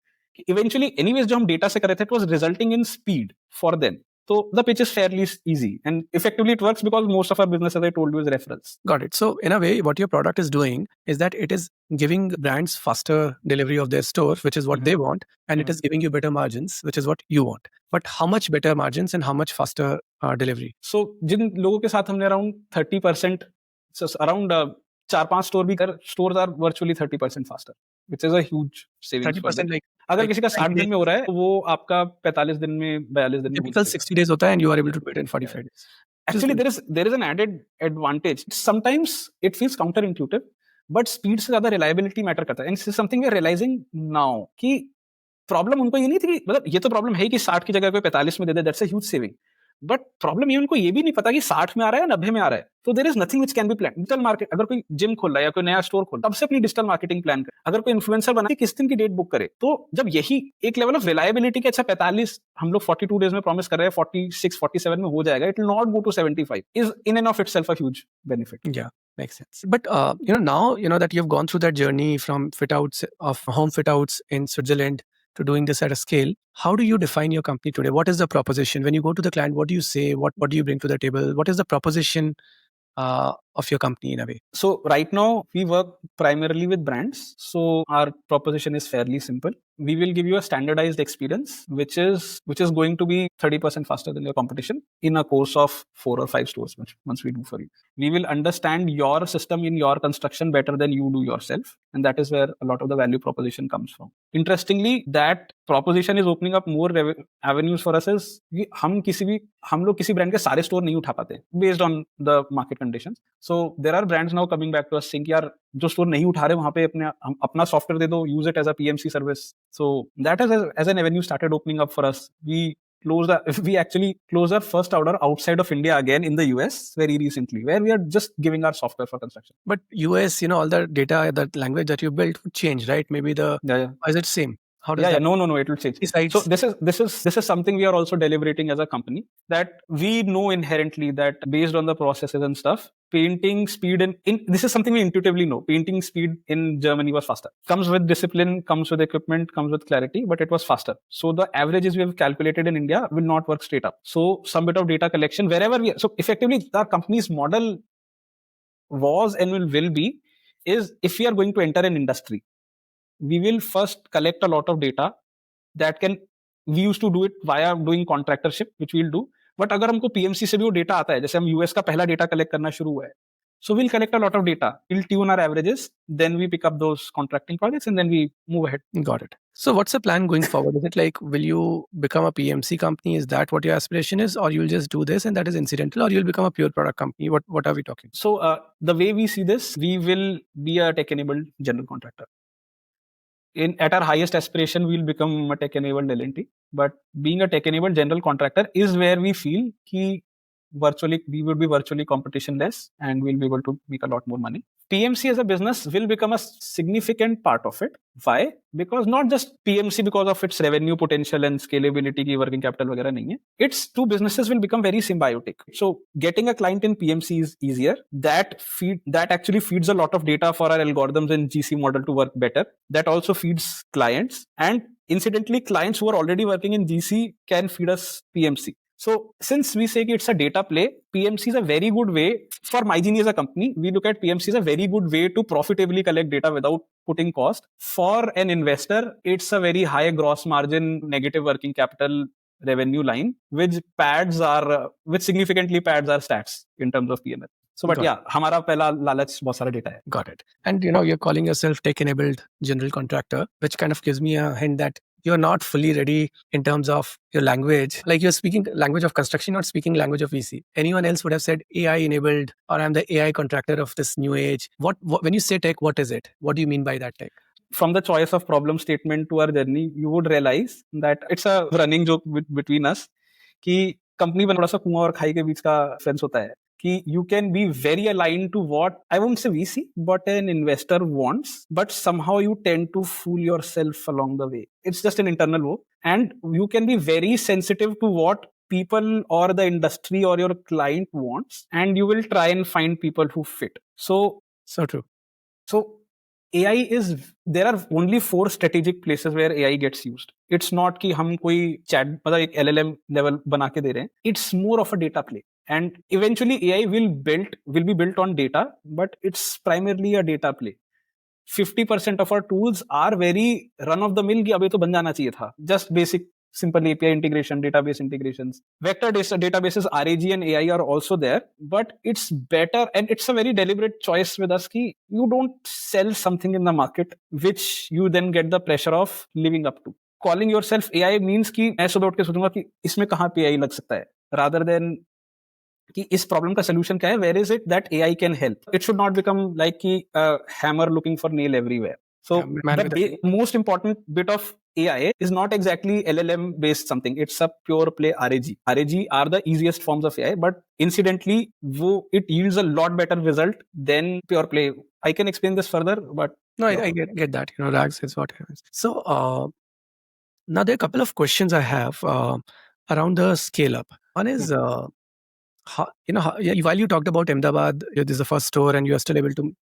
Eventually anyways जो हम data से कर रहे थे, it was resulting in speed for them. So the pitch is fairly easy, and effectively it works because most of our business, as I told you, is referrals. Got it. So in a way, what your product is doing is that it is giving brands faster delivery of their store, which is what they want, and it is giving you better margins, which is what you want. But how much better margins and how much faster delivery? So जिन लोगों के साथ हमने around 30%, so around 4-5 store भी कर, stores are virtually 30% faster, which is a huge savings. 30% like अगर किसी का 60 दिन में हो रहा है, वो आपका 45 दिन में, 42 दिन में. Typical 60 days होता है and you are able to do it in 45 days. Actually, there is an added advantage. Sometimes it feels counterintuitive, but speed से ज्यादा reliability matter करता है. And this is something we are realizing now कि problem उनको ये नहीं थी कि, मतलब ये तो प्रॉब्लम है कि 60 की जगह कोई 45 में दे दे, that's a huge saving. But problem ये उनको ये भी नहीं पता कि 60 में आ रहा है, 90 में आ रहा है. तो there is nothing which can be plan. Digital market, अगर कोई जिम खोल रहा है या कोई नया स्टोर खोल, तब से अपनी डिजिटल मार्केटिंग प्लान करे. अगर कोई इन्फ्लुएंसर बना के किस दिन की डेट बुक करे, तो जब यही एक लेवल ऑफ रिलायबिलिटी के, अच्छा 45 हम लोग 42 डेज में प्रॉमिस कर रहे हैं, 46 47 में हो जाएगा, it will not go to 75, is in and of itself a huge benefit. Yeah, makes sense. But now that you've gone through that journey from fit outs of home fit outs in Switzerland to doing this at a scale, how do you define your company today? What is the proposition? When you go to the client, what do you say? What do you bring to the table? What is the proposition of your company in a way? So right now we work primarily with brands. So our proposition is fairly simple. We will give you a standardized experience, which is going to be 30% faster than your competition in a course of 4 or 5 stores once we do for you. We will understand your system in your construction better than you do yourself, and that is where a lot of the value proposition comes from. Interestingly, that proposition is opening up more avenues for us. Is हम लोग किसी brand के सारे store नहीं उठा पाते based on the market conditions. So there are brands now coming back to us saying यार जो स्टोर नहीं उठा रहे वहां पे अपना सॉफ्टवेयर दे दो, use it as a PMC service. So that is as an avenue started opening up for us. We actually closed our first order outside of India again in the US very recently, where we are just giving our software for construction. But US, all the data, the language that you built would change, right? Maybe is it same? How does that? No, it will change. Besides, So this is something we are also deliberating as a company, that we know inherently that based on the processes and stuff, painting speed in this is something we intuitively know. Painting speed in Germany was faster. Comes with discipline, comes with equipment, comes with clarity, but it was faster. So the averages we have calculated in India will not work straight up. So some bit of data collection wherever we are. So effectively, our company's model was and will be is, if we are going to enter an industry, we will first collect a lot of data that can, we used to do it via doing contractorship, which we'll do. But अगर हमको PMC से भी वो data आता है, जैसे हम US का पहला डेटा कलेक्ट करना शुरू हुआ है, so we'll collect a lot of data, we'll tune our averages, then we pick up those contracting projects, and then we move ahead. Got it. So what's the plan going forward? Is it like, will you become a PMC company? Is that what your aspiration is? Or you'll just do this and that is incidental? Or you'll become a pure product company? What are we talking? So the way we see this, we will be a tech-enabled general contractor. At our highest aspiration, we'll become a tech-enabled L&T. But being a tech-enabled general contractor is where we feel we will be virtually competition-less, and we'll be able to make a lot more money. PMC as a business will become a significant part of it. Why? Because not just PMC because of its revenue potential and scalability ki working capital वगैरह नहीं है. Its two businesses will become very symbiotic. So getting a client in PMC is easier. That actually feeds a lot of data for our algorithms and GC model to work better. That also feeds clients, and incidentally, clients who are already working in GC can feed us PMC. So since we say it's a data play, PMC is a very good way for MyGenie as a company. We look at PMC as a very good way to profitably collect data without putting cost. For an investor, it's a very high gross margin, negative working capital revenue line, which significantly pads our stats in terms of P&L. So, but yeah, हमारा पहला लालच बहुत सारा data है. Got it. And you're calling yourself tech-enabled general contractor, which kind of gives me a hint that you're not fully ready in terms of your language. Like, you're speaking language of construction, not speaking language of VC. Anyone else would have said AI-enabled, or I'm the AI contractor of this new age. What when you say tech, what is it? What do you mean by that tech? From the choice of problem statement to our journey, you would realize that it's a running joke between us कि company में थोड़ा सा कुआं और खाई के बीच का fence होता है कि you can be very aligned to what, I won't say VC, but an investor wants, but somehow you tend to fool yourself along the way. It's just an internal woe, and you can be very sensitive to what people or the industry or your client wants, and you will try and find people who fit. So true. So AI there are only 4 strategic places where AI gets used. It's not कि हम कोई chat मतलब एक LLM level बना के दे रहे हैं. It's more of a data play. And eventually AI will be built on data, but it's primarily a data play. 50% of our tools are very run of the mill कि अब ये तो बन जाना चाहिए था. Just basic simple API integration, database integrations. Vector databases, RAG and AI are also there, but it's better, and it's a very deliberate choice with us कि you don't sell something in the market which you then get the pressure of living up to. Calling yourself AI means कि मैं सुबह उठ के सोचूंगा कि इसमें कहाँ पे AI लग सकता है, rather than कि इस प्रॉब्लम का सोल्यूशन क्या है, where is it that AI can help. It should not become like कि hammer looking for nail everywhere. So the most important bit of AI is not exactly LLM based something. It's a pure play RAG. RAG are the easiest forms of AI, but incidentally, it yields a lot better result than pure play. I can explain this further, but no, I get that. RAGs is what happens. So now there are a couple of questions I have around the scale up. One is, while you talked about Ahmedabad, this is the first store, and you are still able to,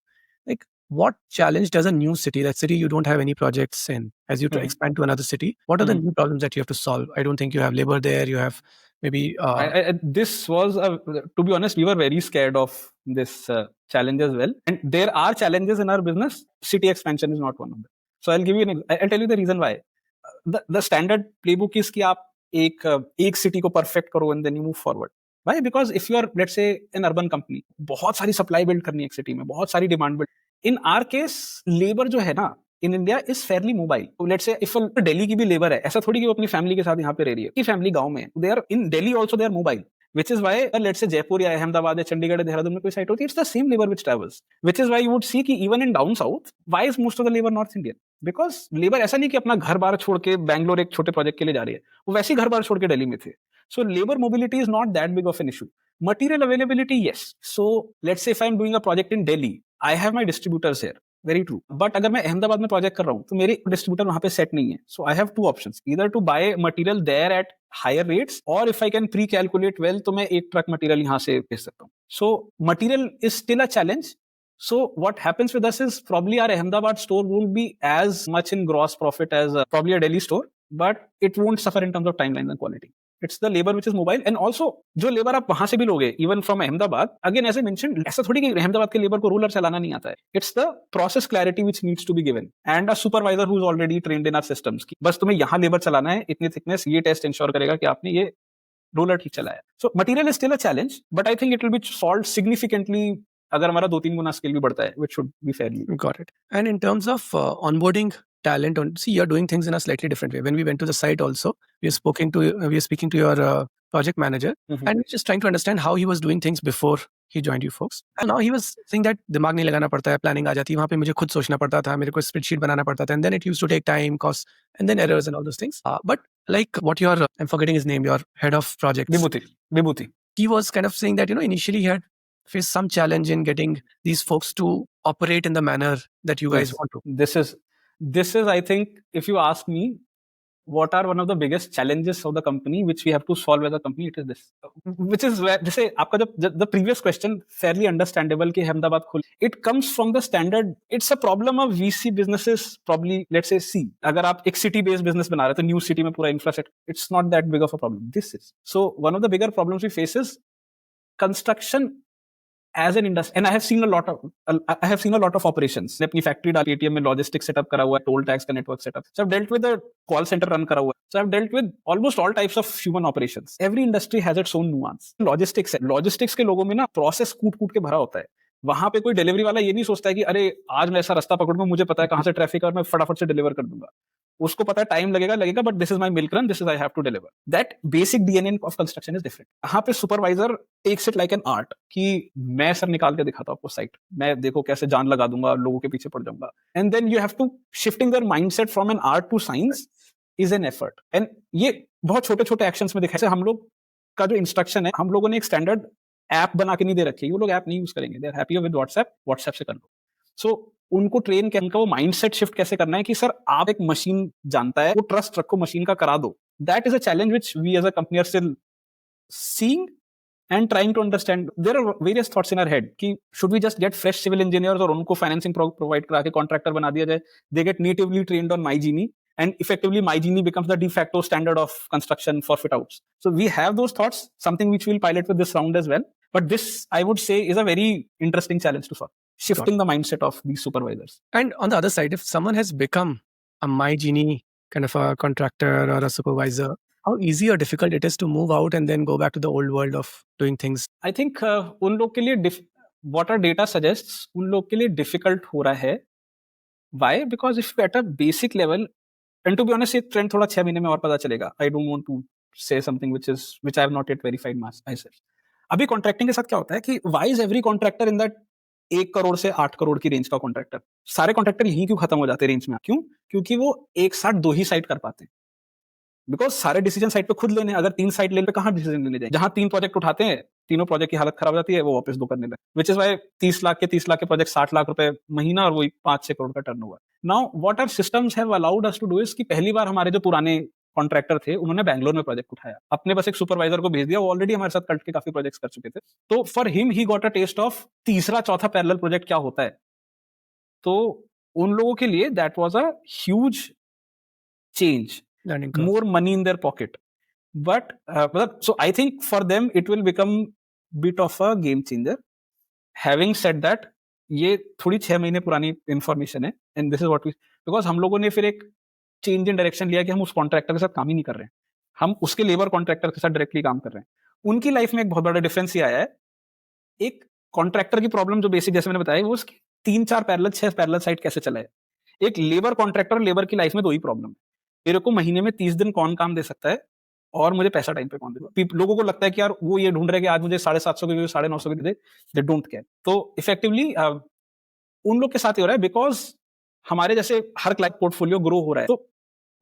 like, what challenge does a new city, that city you don't have any projects in, as you expand to another city, what are the new problems that you have to solve? I don't think you have labor there. You have maybe... this was, to be honest, we were very scared of this challenge as well. And there are challenges in our business. City expansion is not one of them. So I'll tell you the reason why. The standard playbook is कि आप एक city को perfect करो and then you move forward. Why? Because if you are, let's say, an urban company, बहुत सारी supply build करनी है एक city में, बहुत सारी demand build. In our case, labor जो है ना, in India is fairly mobile. So let's say if Delhi की भी labor है, ऐसा थोड़ी कि वो अपनी family के साथ यहाँ पे रह रही है. की family गांव में है. They are in Delhi also, they are mobile. Which is why, let's say Jaipur या Ahmedabad या चंडीगढ़ या देहरादून में कोई site होती है, it's the same labor which travels. Which is why you would see कि even in down south, why is most of the labor North Indian? Because labor ऐसा नहीं कि अपना घर बार छोड़ के बैंगलोर एक छोटे प्रोजेक्ट के लिए जा रही है, वो वैसे ही घर बार छोड़ के दिल्ली में थे. So labor mobility is not that big of an issue. Material availability, yes. So let's say if I'm doing a project in Delhi, I have my distributors here. Very true. But अगर मैं अहमदाबाद में project कर रहा हूँ तो मेरे distributor वहां पे सेट नहीं है. So I have two options, either to buy material there at higher rates, और if I can pre calculate well तो मैं एक ट्रक मटेरियल यहाँ से भेज सकता हूँ. So material is still a challenge. So what happens with us is probably our Ahmedabad store won't be as much in gross profit as probably a Delhi store, but it won't suffer in terms of timelines and quality. It's the labor which is mobile, and also जो labour आप वहां से भी लोगे, even from Ahmedabad, again as I mentioned, ऐसा थोड़ी कि अहमदाबाद के लेबर को रूलर चलाना नहीं आता है. It's the process clarity which needs to be given and a supervisor who's already trained in our systems. कि बस तुम्हें यहाँ लेबर चलाना है, इतनी थिकनेस, ये टेस्ट इंश्योर करेगा कि आपने ये रोलर ठीक चलाया. So material is still a challenge, but I think it will be solved significantly अगर हमारा 2-3 गुना स्केल भी बढ़ता है, which should be fairly. Got it. And in terms of onboarding talent, see, you're doing things in a slightly different way. When we went to the site also, we are speaking to your project manager, Mhm. and we're just trying to understand how he was doing things before he joined you folks. And now he was saying that दिमाग नहीं लगाना पड़ता है, planning आ जाती है, वहाँ पे मुझे खुद सोचना पड़ता था, मेरे को spreadsheet बनाना पड़ता था, and then it used to take time, cost, and then errors and all those things. But like what I'm forgetting his name, your head of projects. Vibhuti. He was kind of saying that, initially he had faced some challenge in getting these folks to operate in the manner that you guys Yes. want to. This is, I think, if you ask me, what are one of the biggest challenges of the company which we have to solve as a company, it is this. Which is where, जैसे आपका the previous question, fairly understandable कि अहमदाबाद खुल, it comes from the standard. It's a problem of VC businesses, probably, let's say, C. अगर आप एक city based business बना रहे हो तो new city में पूरा infrastructure, it's not that big of a problem. This is. So one of the bigger problems we face is construction as an industry, and I have seen a lot of operations. अपनी factory डाली, ATM में logistics setup करा हुआ है, toll tax का network setup. So I've dealt with a call centre run करा हुआ है. So I've dealt with almost all types of human operations. Every industry has its own nuance. Logistics के लोगों में ना प्रोसेस कूट के भरा होता है. वहां पे कोई डिलीवरी वाला ये नहीं सोचता है कि अरे आज मैं ऐसा रास्ता पकड़ूंगा, मुझे पता है कहां से ट्रैफिक है और मैं फटाफट से डिलीवर कर दूंगा. उसको पता है टाइम लगेगा, but this is my milk run, this is I have to deliver. That basic DNA of construction is different. यहाँ पे supervisor takes it like an art कि मैं सर निकाल के दिखाता हूँ आपको साइट, मैं देखो कैसे जान लगा दूंगा, लोगों के पीछे पड़ जाऊंगा. And then you have to shifting their mindset from an art to science is an effort. And ये बहुत छोटे छोटे एक्शंस में दिखा. हम लोग का जो इंस्ट्रक्शन है, हम लोगों ने एक स्टैंडर्ड ऐप बना के नहीं दे रखी है. वो लोग ऐप नहीं यूज करेंगे, they are happy with WhatsApp से कर लो. सो उनको ट्रेन करने का वो माइंडसेट शिफ्ट कैसे करना है कि सर आप एक मशीन जानता है, वो ट्रस्ट रखो, मशीन का करा दो. That is a challenge which we as a company are still seeing and trying to understand. There are various thoughts in our head कि should we just get fresh civil engineers और उनको financing provide करा के contractor बना दिया जाए. They get natively trained on MyGenie and effectively MyGenie becomes the de facto standard of construction for fit outs. So we have those thoughts, something which we'll pilot with this round as well. But this, I would say, is a very interesting challenge to solve. Shifting the mindset of these supervisors. And on the other side, if someone has become a MyGenie kind of a contractor or a supervisor, how easy or difficult it is to move out and then go back to the old world of doing things? I think उन लोग के लिए what our data suggests, उन लोग के लिए difficult हो रहा है. Why? Because if at a basic level, and to be honest, ये trend थोड़ा 6 महीने में और पता चलेगा. I don't want to say something which I have not yet verified myself. अभी कॉन्ट्रैक्टिंग के साथ क्या होता है कि why is every contractor in that 1 crore से 8 करोड़ की रेंज का कॉन्ट्रैक्टर? सारे कॉन्ट्रैक्टर यहीं क्यों खत्म हो जाते हैं रेंज में? क्यों? क्योंकि वो एक साथ 2 ही साइट कर पाते हैं. बिकॉज सारे डिसीजन साइट पे खुद लेने, अगर 3 साइट लेने पे कहाँ डिसीजन लेने जाए? जहां 3 प्रोजेक्ट उठाते हैं, तीनों प्रोजेक्ट की हालत खराब हो जाती है, वो वापस 2 करने लगे. विच इज वाई 30 लाख के प्रोजेक्ट 60 लाख रुपए महीना और वही 5-6 करोड़ का टर्न हुआ. Now what our systems have allowed us to do is कि पहली बार हमारे जो पुराने कॉन्ट्रैक्टर थे, उन्होंने बैंगलोर में प्रोजेक्ट उठाया, अपने बस एक सुपरवाइजर को भेज दिया, वो ऑलरेडी हमारे साथ कल्ट के काफी प्रोजेक्ट्स कर चुके थे. तो for him he got a test of तीसरा चौथा पैरेलल प्रोजेक्ट क्या होता है. तो उन लोगों के लिए that was a huge change. More money in their pocket. But so I think for them it will become bit of a game changer. Having said that, ये थोड़ी 6 महीने पुरानी इंफॉर्मेशन है, and this is what we, because हम लोगों ने फिर एक चेंज इन डायरेक्शन लिया कि हम उस कॉन्ट्रैक्टर के साथ काम ही नहीं कर रहे हैं, हम उसके लेबर कॉन्ट्रैक्टर के साथ डायरेक्टली काम कर रहे हैं. उनकी लाइफ में एक बहुत बड़ा डिफरेंस ये आया है. एक कॉन्ट्रैक्टर की प्रॉब्लम जो बेसिक जैसे मैंने बताया, वो उसकी 3-4 पैरेलल 6 पैरेलल साइट कैसे चलाए. एक लेबर कॉन्ट्रैक्टर लेबर की लाइफ में 2 ही प्रॉब्लम है. मेरे को महीने में 30 दिन कौन काम दे सकता है और मुझे पैसा टाइम पे कौन देगा. लोगों को लगता है कि यार वो ये ढूंढ रहे कि आज मुझे 750 के 950 के दे, दे डोंट केयर. तो इफेक्टिवली उन लोग के साथ ही हो रहा है, बिकॉज हमारे जैसे हर क्लाइंट पोर्टफोलियो ग्रो हो रहा है, तो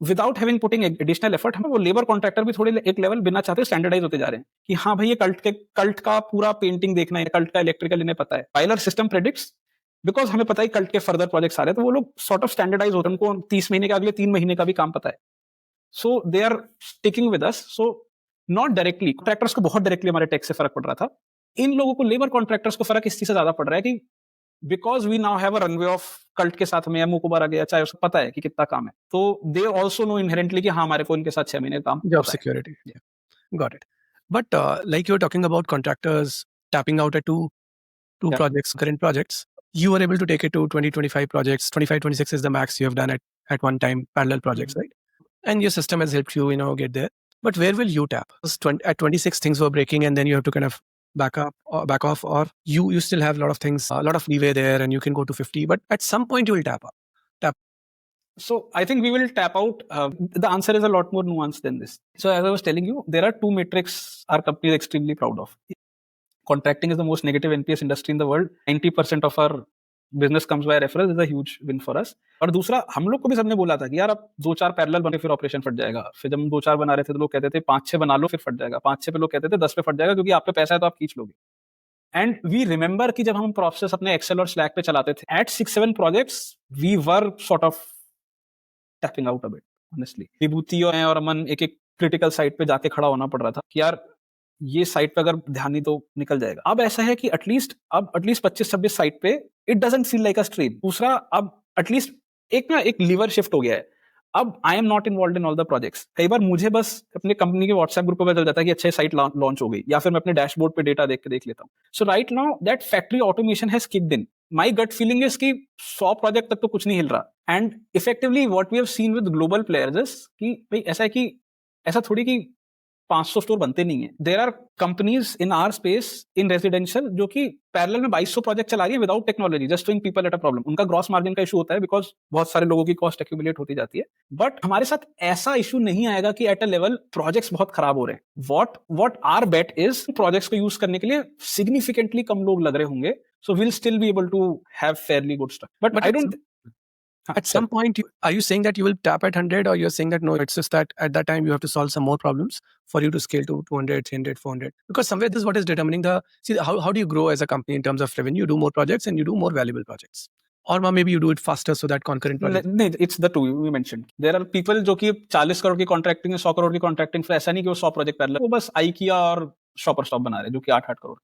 without having putting additional effort, हम वो लेबर कॉन्ट्रैक्टर भी थोड़े एक लेवल बिना चाहते स्टैंडर्डाइज होते जा रहे हैं कि हाँ भाई ये कल्ट का पूरा पेंटिंग देखना है, कल्ट का इलेक्ट्रिकल इन्हें पता है. पाइलर सिस्टम प्रेडिक्ट्स बिकॉज हमें पता है कल्ट के फर्दर प्रोजेक्ट्स आ रहे हैं, तो वो लोग सॉर्ट ऑफ स्टैंडर्डाइज होते हैं, उनको 30 महीने का अगले 3 महीने का भी काम पता है. So they are sticking with us. So not directly contractors को बहुत डायरेक्टली हमारे टैक्स से फर्क पड़ रहा था. इन लोगों को लेबर कॉन्ट्रैक्टर्स को फर्क इस चीज से ज्यादा पड़ रहा है कि because we now have a runway of cult के साथ में या मुकुबार आ गया, चाहे उसको पता है कि कितना काम है, तो दे ऑल्सो नो इनहेरेंटली कि हाँ हमारे को इनके साथ 6 महीने का काम Job होता है. security. Got it. But like you were talking about contractors tapping out at two Yeah. projects, current projects, you were able to take it to 20, 25 projects. 25, 26 is the max you have done at one time, parallel projects, right? And your system has helped you, get there. But where will you tap? At 26, things were breaking, and then you have to kind of back off, or you still have a lot of things, a lot of leeway there, and you can go to 50. But at some point, you will tap. So I think we will tap out. The answer is a lot more nuanced than this. So as I was telling you, there are two metrics our company is extremely proud of. Contracting is the most negative NPS industry in the world. 90% of our business comes by referral. Is a huge win for us. और दूसरा, हम लोग को भी सबने बोला था कि यार अब 2-4 पैरेलल बने फिर ऑपरेशन फट जाएगा. फिर जब हम 2-4 बना रहे थे तो लोग कहते थे 5-6 बना लो फिर फट जाएगा. 5-6 पे लोग कहते थे 10 पे फट जाएगा क्योंकि आप पे पैसा है तो आप खींच लोगे. एंड वी रिमेंबर कि जब हम प्रोसेस अपने एक्सेल और स्लैक पे चलाते थे, at 6-7 projects we were sort of tapping out a bit, honestly. Vibhuti और अमन एक क्रिटिकल साइट पे जाके खड़ा होना पड़ रहा था कि यार ये साइट पे अगर ध्यान नहीं तो निकल जाएगा. अब ऐसा है कि एटलीस्ट 25-26 साइट पे it doesn't feel like a strain. दूसरा, अब एटलीस्ट एक लीवर शिफ्ट हो गया है. अब I am not involve in all the projects. कई बार मुझे बस अपने कंपनी के व्हाट्सएप ग्रुप पे पता चल जाता है कि अच्छा साइट लॉन्च हो गई, या फिर मैं अपने डैशबोर्ड पे डेटा देख लेता हूँ. So right now that factory automation has kicked in. My gut feeling is कि 100 प्रोजेक्ट तक तो कुछ नहीं हिल रहा. And effectively what we have seen with global players is कि भाई ऐसा थोड़ी कि 500 स्टोर बनते नहीं है. There are companies in our space in residential जो कि पैरेलल में 2200 प्रोजेक्ट चला रही है without technology, just doing people at a problem. उनका ग्रॉस मार्जिन का इशू होता है बिकॉज बहुत सारे लोगों की कॉस्ट एक्यूमुलेट होती जाती है. बट हमारे साथ ऐसा इशू नहीं आएगा कि एट अ लेवल प्रोजेक्ट्स बहुत खराब हो रहे हैं. What our bet is projects को यूज करने के लिए सिग्निफिकेंटली कम लोग लग रहे होंगे. So we'll still be able to have fairly good stuff. But I don't. At some point, are you saying that you will tap at 100, or you're saying that no, it's just that at that time you have to solve some more problems for you to scale to 200, 300, 400? Because somewhere this is what is determining how do you grow as a company in terms of revenue? You do more projects and you do more valuable projects. Or maybe you do it faster so that concurrent projects. नहीं, it's the two we mentioned. There are people जो कि 40 करोड़ की contracting है, 100 करोड़ की contracting, फिर ऐसा नहीं कि वो 100 प्रोजेक्ट पैरेलल, वो बस IKEA और शॉपर स्टॉप बना रहे हैं जो कि 8-8 crore.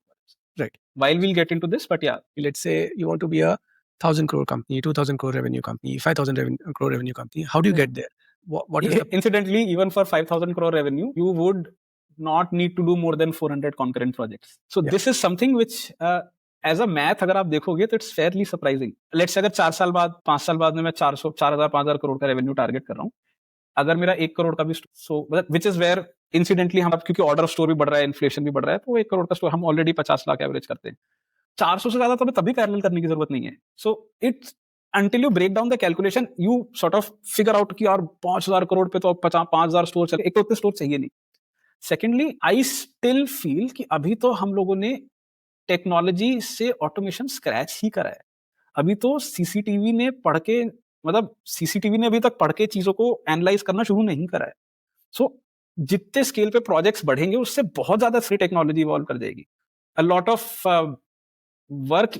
Right. While we'll get into this, but yeah. Let's say you want to be a 1,000 crore company, 2,000 crore revenue company, 5,000 crore revenue company. How do you get there? What is Incidentally, even for 5,000 crore revenue, you would not need to do more than 400 concurrent projects. So this is something which, as a math, अगर आप देखोगे तो it's fairly surprising. Let's say अगर 4 साल बाद, 5 साल बाद में मैं 4,000-5,000 करोड़ का रेवेन्यू टारगेट कर रहा हूँ. अगर मेरा 1 करोड़ का भी, so which is where incidentally हम, क्योंकि ऑर्डर स्टोर भी बढ़ रहा है, इन्फ्लेशन भी बढ़ रहा है, तो 1 करोड़ का स्टोर हम ऑलरेडी 50 लाख एवरेज करते हैं. 400 से ज्यादा तो तभी पैरेलल करने की जरूरत नहीं है. So it's until you break down the calculation, you sort of figure out कि यार 5,000 करोड़ पे तो 5,000 स्टोर चले. एक तो उतने स्टोर चाहिए नहीं. सेकेंडली, आई स्टिल फील कि अभी तो हम लोगों ने टेक्नोलॉजी से ऑटोमेशन स्क्रैच ही करा है. अभी तो सीसीटीवी ने अभी तक पढ़ के चीजों को एनालाइज करना शुरू नहीं करा है. सो जितने स्केल पे प्रोजेक्ट्स बढ़ेंगे उससे बहुत ज्यादा फ्री टेक्नोलॉजी इवॉल्व कर जाएगी. अ लॉट ऑफ वर्क,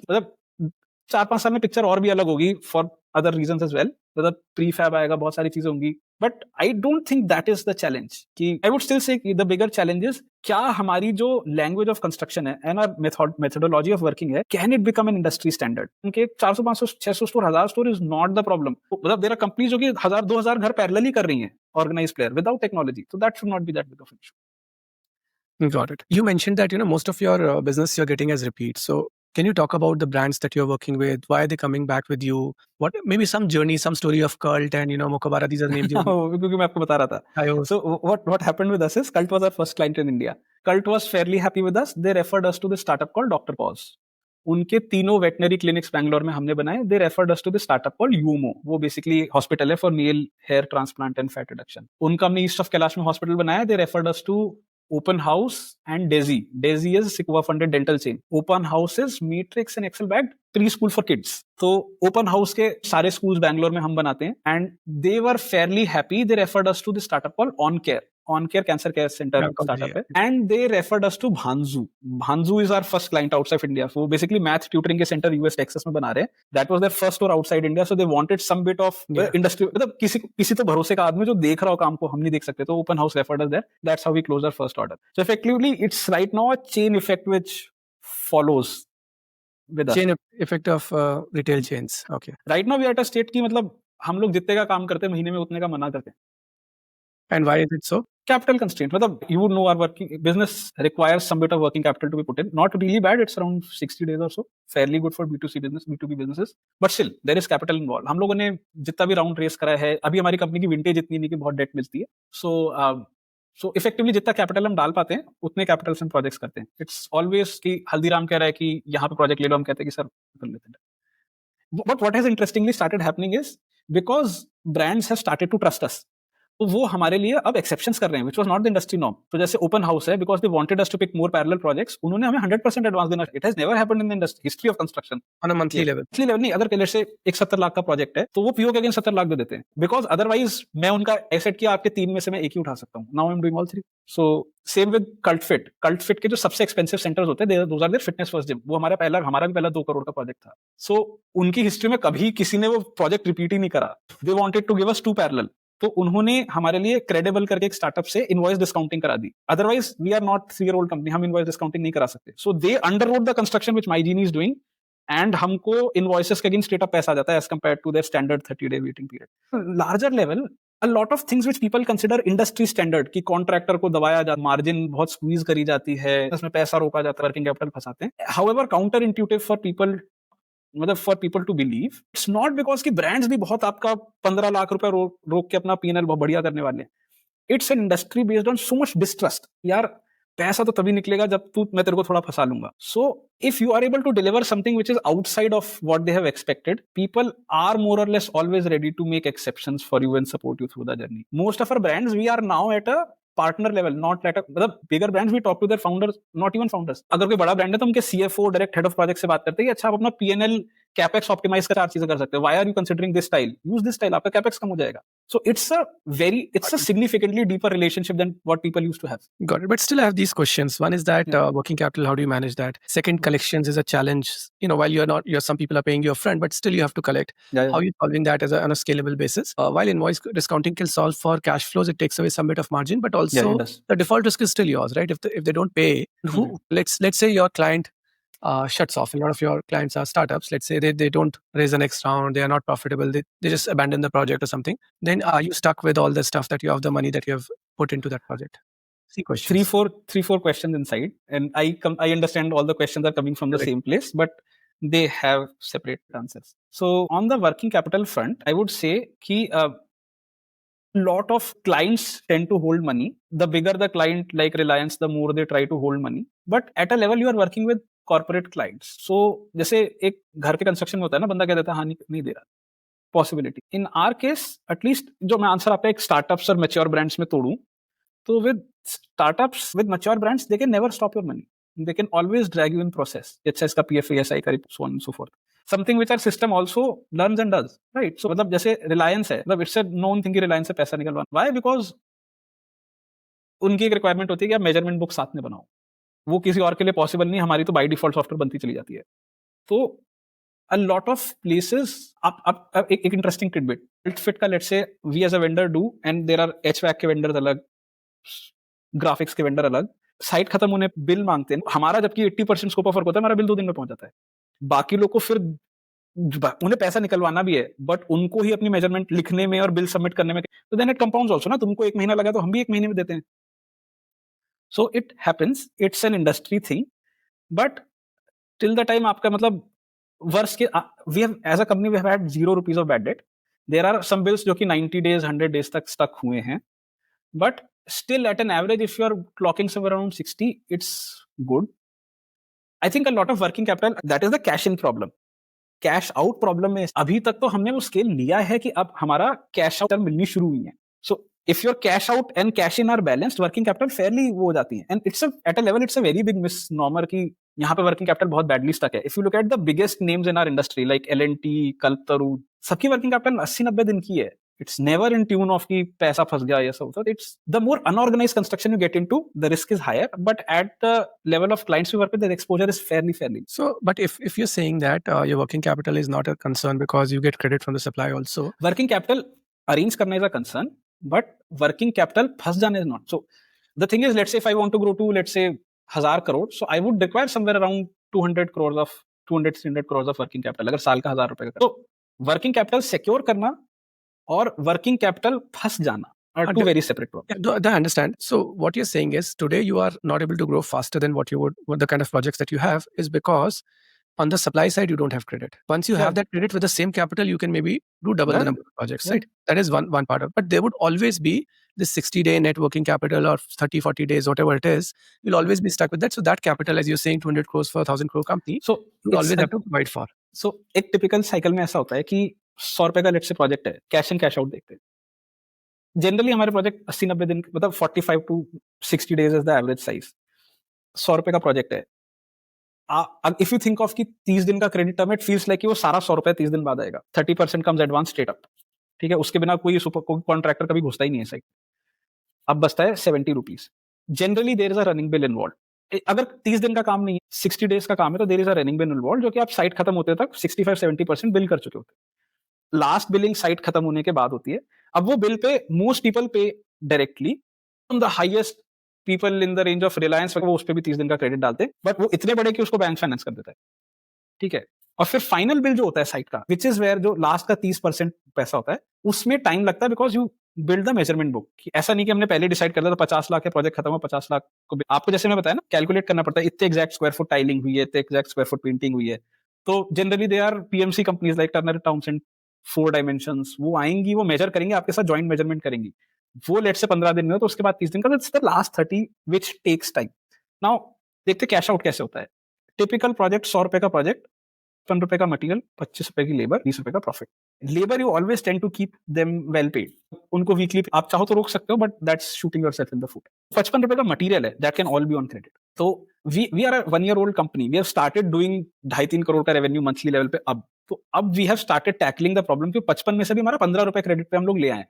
4-5 साल में पिक्चर और भी अलग होगी for other reasons as well. मतलब प्रीफैब आएगा, बहुत सारी चीजें होंगी. But I don't think that is the challenge. कि I would still say the bigger challenge is क्या हमारी जो लैंग्वेज ऑफ कंस्ट्रक्शन है and our methodology of working है, can it become an industry standard. उनके 400, 500, 600 store, 1000 store is not the problem. मतलब there are companies जो कि 1000-2000 घर पैरेलल ही कर रही हैं, organised player without technology. So that should not be that big of an issue. Got it. You mentioned that most of your business you're getting as repeat. So can you talk about the brands that you're working with? Why are they coming back with you? What maybe some journey, some story of Cult and Mokobara? These are names. क्योंकि मैं आपको बता रहा था. So what happened with us is Cult was our first client in India. Cult was fairly happy with us. They referred us to the startup called Dr. Paws. उनके 3 veterinary clinics Bangalore में हमने बनाए. They referred us to the startup called Yumo. वो basically hospital है for nail hair transplant and fat reduction. उनका हमने east of Kailash में hospital बनाया. They referred us to Open House and Daisy. Daisy is Sequoia funded dental chain. Open House is Matrix and Excel backed preschool for kids. तो Open House के सारे schools Bangalore में हम बनाते हैं. And they were fairly happy. They referred us to the startup called On Care. On Care cancer care centre startup है, and they referred us to Bhanzu. Bhanzu is our first client outside India. वो basically math tutoring के centre US Texas में बना रहे हैं. That was their first store outside India, so they wanted some bit of industry. मतलब किसी तो भरोसे का आदमी जो देख रहा हो काम को, हम नहीं देख सकते, तो open house referred us there. That's how we close our first order. So effectively it's right now a chain effect which follows with us. Chain effect of retail chains. Okay. Right now we are at a state की मतलब हम लोग जितने का काम करते हैं महीने में उतने का मना करते हैं. And why is it so? Capital constraint. मतलब you would know our working business requires some bit of working capital to be put in. Not really bad. It's around 60 days or so. Fairly good for B2C business, B2B businesses. But still there is capital involved. हम लोगों ने जितना भी round race करा है, अभी हमारी company की विंटेज इतनी नहीं कि बहुत डेट मिलती है. सो इफेक्टिवली जितना कैपिटल हम डाल पाते हैं उतने कैपिटल से हम प्रोजेक्ट्स करते हैं. इट्स ऑलवेज कि हल्दीराम कह रहा है कि यहाँ पे प्रोजेक्ट ले लो, हम कहते हैं कि सर कर लेते हैं. But what has interestingly started happening is because brands have started to trust us, तो वो हमारे लिए अब एक्सेप्शंस कर रहे हैं, which was not the industry norm. तो जैसे ओपन हाउस है, because they wanted us to pick more parallel projects, उन्होंने हमें 100% एडवांस देना. It has never happened in the industry history of construction. On a monthly level. Monthly level नहीं, अगर पहले से एक 70 लाख का प्रोजेक्ट है तो वो पीओ के अगेंस्ट 70 लाख दे देते हैं, बिकॉज अदरवाइज मैं उनका एसेट किया आपके 3 में से मैं एक ही उठा सकता हूँ. Now I am doing all 3. So same with Cult Fit के जो सबसे एक्सपेंसिव सेंटर्स होते हैं, those are there Fitness First gym. वो हमारा भी पहला 2 करोड़ का प्रोजेक्ट था. सो उनकी हिस्ट्री में कभी किसी ने वो प्रोजेक्ट रिपीट ही नहीं करा. They wanted to give us 2 parallel. तो उन्होंने हमारे लिए क्रेडिबल करके एक स्टार्टअप से इनवॉइस डिस्काउंटिंग करा दी. Otherwise we are not 3-year-old company, हम इनवॉइस डिस्काउंटिंग नहीं करा सकते. So they underwrote the construction which MyGenie is doing, and हमको इनवॉइसेस के अगेंस्ट स्ट्रेट अप पैसा आ जाता है as compared to their standard 30-day waiting period. Larger level, a lot of things which people consider industry standard, कि contractor को दबाया जाता, मार्जिन बहुत स्क्वीज करी जाती है, उसमें पैसा रोका जाता है, वर्किंग कैपिटल फंसाते हैं. However counter intuitive for people, मतलब for people to believe. It's not because कि ब्रांड्स भी बहुत आपका 15 लाख रुपए रोक के अपना पीएनएल बहुत बढ़िया करने वाले हैं. It's an industry based on so much distrust. यार पैसा तो तभी निकलेगा जब मैं तेरे को थोड़ा फंसा लूंगा. So if you are able to deliver something which is outside of what they have expected, people are more or less always ready to make exceptions for you and support you through the journey. Most of our brands we are now at a partner level, not at मतलब bigger brands we talk to their founders, not even founders. अगर कोई बड़ा brand है तो उनके CFO, direct head of project से बात करते हैं, अच्छा आप अपना पीएनएल कैपेक्स ऑप्टिमाइज कर 4 चीजें कर सकते हैं. Why are you considering this style? Use this style, आपका कैपेक्स कम हो जाएगा. So it's a significantly deeper relationship than what people used to have. Got it. But still I have these questions. One is that working capital, how do you manage that? Second, collections is a challenge. While some people are paying you upfront, but still you have to collect. Yeah. How are you solving that on a scalable basis? While invoice discounting can solve for cash flows, it takes away some bit of margin, but also the default risk is still yours, right? If they don't pay, let's say your client shuts off. A lot of your clients are startups. Let's say they don't raise the next round, they are not profitable, they just abandon the project or something. Then are you stuck with all the stuff that you have, the money that you have put into that project? See questions. Three, four questions inside, and I understand all the questions are coming from the same place, but they have separate answers. So on the working capital front, I would say कि lot of clients tend to hold money. The bigger the client, like Reliance, the more they try to hold money. But at a level you are working with corporate clients. So जैसे एक घर के construction में होता है ना, बंदा कह देता है हाँ नहीं दे रहा, possibility. In are case at least जो मैं आंसर आपका एक स्टार्टअप्स और मैच्योर ब्रांड्स में तोड़ूं, तो with startups with mature brands they can never stop your money. They can always drag you in process. अच्छा इसका PF ESI का so on and so forth. Something which our system also learns and does, right? So मतलब जैसे Reliance है, मतलब it's a known thing कि Reliance से पैसा निकलवाना. Why? Because उनकी एक रिक्वायरमेंट होती है कि आप मेजरमेंट बुक साथ में बनाओ. वो किसी और के लिए पॉसिबल नहीं, हमारी तो बाय डिफॉल्ट सॉफ्टवेयर बनती चली जाती है. तो a lot of places आप एक इंटरेस्टिंग टिडबिट, फिट का let's say we as a vendor do, and there are HVAC के वेंडर्स अलग, ग्राफिक्स के वेंडर अलग. साइट खत्म होने बिल मांगते हैं. हमारा जबकि 80% स्कोप ऑफ वर्क होता है, हमारा बिल 2 दिन में पहुंच जाता है. बाकी लोग को फिर उन्हें पैसा निकलवाना भी है, बट उनको ही अपनी मेजरमेंट लिखने में और बिल सबमिट करने में, तो देन इट कंपाउंड्स आल्सो ना. तुमको 1 महीना लगा तो हम भी 1 महीने में देते हैं. So it happens, it's an industry thing. But till the time आपका मतलब वर्स्ट के we have as a company we have had 0 rupees of bad debt. There are some bills जो कि 90 days 100 days तक स्टक हुए हैं, but still at an average if you are clocking somewhere around 60, it's good. I think a lot of working capital, that is the cash in problem. Cash out problem में अभी तक तो हमने वो scale लिया है कि अब हमारा कैश आउट मिलनी शुरू हुई है. So if your cash out and cash in are balanced, working capital fairly वो हो जाती है. And it's at a level it's a very big misnomer कि यहाँ पे working capital बहुत badly stuck है. If you look at the biggest names in our industry like L&T, Kalpataru, सबकी working capital 80-90 दिन की है. It's never in tune of कि पैसा फंस गया ये सब. It's the more unorganized construction you get into, the risk is higher. But at the level of clients we work with, the exposure is fairly. So, but if you're saying that your working capital is not a concern because you get credit from the supply also. Working capital arrange करना is a concern, but working capital फंस जाना is not. So the thing is, let's say if I want to grow to, let's say 1,000 crore, so I would require somewhere around 200 crores of 200-300 crores of working capital. अगर साल का 1,000 रुपए का. So working capital secure करना और working capital फंस जाना are two very separate problems. Yeah, I understand. So what you're saying is today you are not able to grow faster than what you would, what the kind of projects that you have is because on the supply side you don't have credit. Once you have that credit with the same capital, you can maybe do double the number of projects, right? That is one part of it. But there would always be this 60-day net working capital or 30-40 days, whatever it is, you'll always be stuck with that. So that capital, as you're saying, 200 crores for a 1,000 crore company, so you always have to provide for. So एक typical cycle में ऐसा होता है कि 100 रुपए का let's से project है, कैश इन कैश आउट देखते हैं. जनरली हमारे प्रोजेक्ट 80-90 दिन, मतलब 45 to 60 days is the average size. 100 रुपए का प्रोजेक्ट है. इफ यू थिंक ऑफ कि 30 दिन का credit term, it feels like कि वो सारा 100 रुपए 30 दिन बाद आएगा. 30% कम्स एडवांस स्ट्रेट अप. ठीक है, उसके बिना कोई कॉन्ट्रैक्टर कभी घुसता ही नहीं है साइट. अब बचता है 70 rupees. Generally there is a running bill involve. अगर 30 दिन का काम नहीं है, 60 डेज का काम है, तो there is a running bill involve, जो कि आप साइट खत्म होते तक 65-70% बिल कर चुके होते हैं. लास्ट बिलिंग साइट खत्म होने के बाद होती है. अब वो बिल पे मोस्ट पीपल पे directly. The highest people in the range of Reliance, वो उस पे भी 30 दिन का क्रेडिट डालते हैं, बट वो इतने बड़े कि उसको बैंक फाइनेंस कर देता है. ठीक है, और फिर फाइनल बिल जो होता है साइट का, विच इज वेयर जो लास्ट का 30% पैसा होता है, उसमें टाइम लगता है because you build the measurement book. ऐसा नहीं कि हमने पहले डिसाइड कर लिया तो 50 लाख है, प्रोजेक्ट खत्म हुआ, 50 लाख को आपको जैसे मैं बताया ना, कैलकुलेट करना पड़ता है. इतने एग्जैक्ट स्क्वायर फुट टाइलिंग हुई है, इतने एग्जैक्ट स्क्वायर फुट पेंटिंग हुई है. तो generally they are PMC companies like Turner Townsend, 4 dimensions, वो आएंगी, वो मेजर करेंगे, आपके साथ जॉइंट मेजरमेंट करेंगी. वो लेट से 15 दिन में हो, तो उसके बाद 30 दिन का, the last 30 which takes time. Now देखते कैश आउट कैसे होता है. टिपिकल प्रोजेक्ट 100 रुपए का प्रोजेक्ट, 55 रुपए का मटेरियल, 25 रुपए की लेबर, 20 रुपए का profit. Labour you always tend to keep them well paid. उनको वीकली आप चाहो तो रोक सकते हो, but that's shooting yourself in the foot. 55 रुपए का मटेरियल है, that can all be on credit. तो we are a 1 year old company. We have started doing 2.5-3 crore का रेवेन्यू मंथली लेवल पे. अब we have started tackling the problem कि 55 में से भी हमारा 15 रुपए क्रेडिट पे हम लोग ले आए.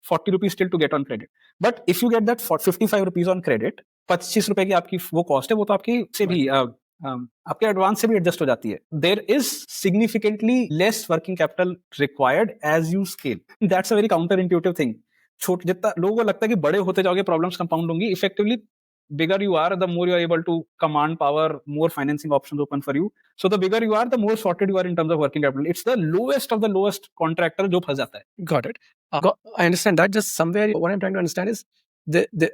40 rupees still to get on credit. But if you get that 55 rupees on credit, 25 रुपए की आपकी वो कॉस्ट है, वो तो आपकी से भी आपके एडवांस से भी एडजस्ट हो जाती है. There is significantly less working capital required as you scale. That's a very counter intuitive thing. जितना लोगों को लगता है कि बड़े होते जाओगे प्रॉब्लम्स कंपाउंड होंगी, effectively bigger you are, the more you are able to command power, more financing options open for you. So the bigger you are, the more sorted you are in terms of working capital. It's the lowest of the lowest contractor जो फंस जाता है. Got it. I understand that. Just somewhere, what I'm trying to understand is,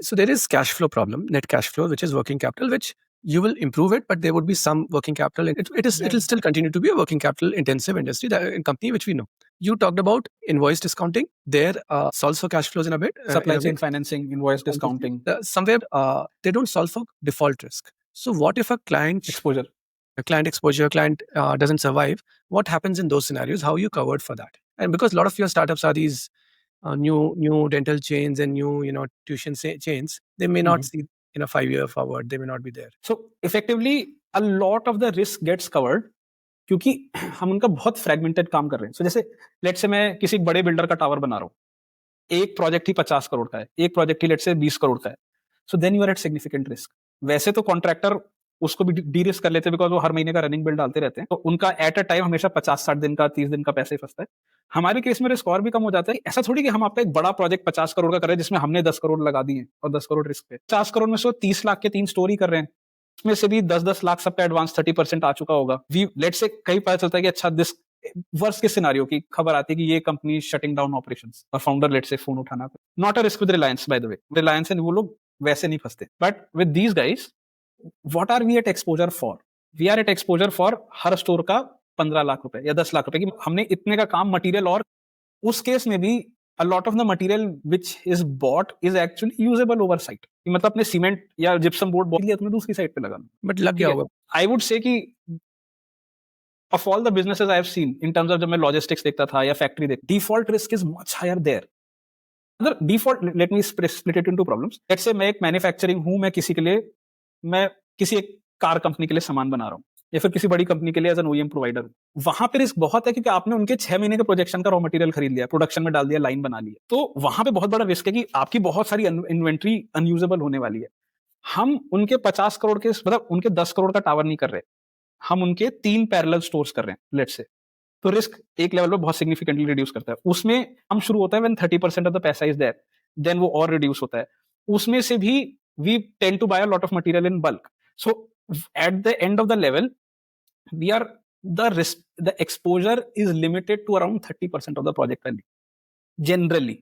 so there is cash flow problem, net cash flow, which is working capital, which you will improve it, but there would be some working capital. It will still continue to be a working capital intensive industry, company which we know. You talked about invoice discounting. There solves for cash flows in a bit. Supply chain financing, invoice discounting. Somewhere they don't solve for default risk. So what if a client exposure, client doesn't survive? What happens in those scenarios? How are you covered for that? And because a lot of your startups are these new dental chains and new tuition chains, they may not see in a 5-year forward, they may not be there. So effectively, a lot of the risk gets covered क्योंकि हम उनका बहुत fragmented काम कर रहे हैं. So जैसे late से मैं किसी बड़े बिल्डर का टावर बना रहा हूँ, एक प्रोजेक्ट ही 50 करोड़ का है, एक प्रोजेक्ट ही लेट से 20 करोड़ का है. So then you are at significant risk. वैसे तो कॉन्ट्रैक्टर उसको भी डी रिस्क कर लेते हैं बिकॉज वो हर महीने का रनिंग बिल डालते रहते हैं, तो उनका एट अ टाइम हमेशा 50-60 दिन का 30 दिन का पैसे फंसता है. हमारे केस में रिस्क और भी कम हो जाता है. ऐसा थोड़ी कि हम आपका एक बड़ा प्रोजेक्ट 50 करोड़ का कर रहे हैं जिसमें हमने 10 करोड़ लगा दिए और 10 करोड़ रिस्क पे. 50 करोड़ में से 30 लाख के 3 स्टोरी कर रहे हैं, उसमें से भी 10-10 लाख सबका एडवांस 30% आ चुका होगा. वी लेट से कहीं पता चलता है कि अच्छा दिस वर्स्ट के सिनेरियो की खबर आती है कि ये कंपनी शटिंग डाउन ऑपरेशंस, और फाउंडर लेट से फोन उठाना. Not a risk with Reliance by the way. Reliance and वो लोग वैसे नहीं फंसते. But with these guys, what are we at exposure for? We are at exposure for हर स्टोर का 15 लाख रुपए या 10 लाख रुपए की हमने इतने का काम मटेरियल, और उस केस में भी a lot of the material which is bought is actually usable over site. मतलब अपने सीमेंट या जिप्सम बोर्ड बहुत लिया, तुम्हें दूसरी साइड पे लगाना, बट लग गया होगा. I would say कि of all the businesses I have seen in terms of जब मैं logistics देखता था या factory देखता, default risk is much higher there. अगर default, let me split it into problems. Let's say मैं एक मैन्युफैक्चरिंग हूं, मैं किसी एक कार कंपनी के लिए सामान बना रहा हूँ. या फिर किसी बड़ी कंपनी के लिए एज एन ओईएम प्रोवाइडर, वहां पे रिस्क बहुत है क्योंकि आपने उनके 6 महीने के प्रोजेक्शन का रॉ मटेरियल खरीद लिया, प्रोडक्शन में डाल दिया, लाइन बना ली, तो वहां पे बहुत बड़ा रिस्क है कि आपकी बहुत सारी इन्वेंट्री अनयूजेबल होने वाली है। हम उनके 50 करोड़ के, मतलब उनके 10 करोड़ का टावर नहीं कर रहे, हम उनके 3 पैरेलल स्टोर्स कर रहे हैं लेट्स से, तो रिस्क एक लेवल पे बहुत सिग्निफिकेंटली रिड्यूस करता है। उसमें हम शुरू होता है व्हेन 30% ऑफ द पैसा इज देयर, देन वो और रिड्यूस होता है। उसमें से भी we tend to buy a lot of material in bulk, so at the end of the level we are the exposure is limited to around 30% of the project value generally.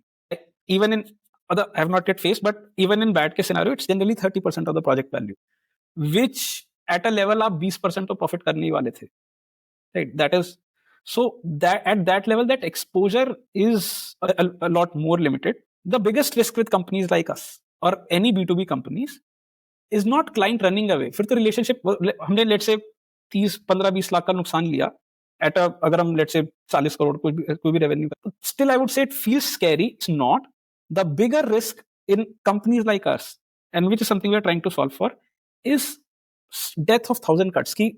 Even in other, I have not yet faced, but even in bad case scenario it's generally 30% of the project value, which at a level आप 20% तो profit करने ही वाले थे, right? That is, so that at that level that exposure is a lot more limited. The biggest risk with companies like us or any B2B companies is not client running away. फिर तो relationship, हमने let's say 30-15-20 lakh का नुकसान लिया eight अगर हम let's say 40 crore कोई भी रेवेन्यू का, still I would say it feels scary, it's not the bigger risk in companies like us and which is something we are trying to solve for is death of 1000 cuts की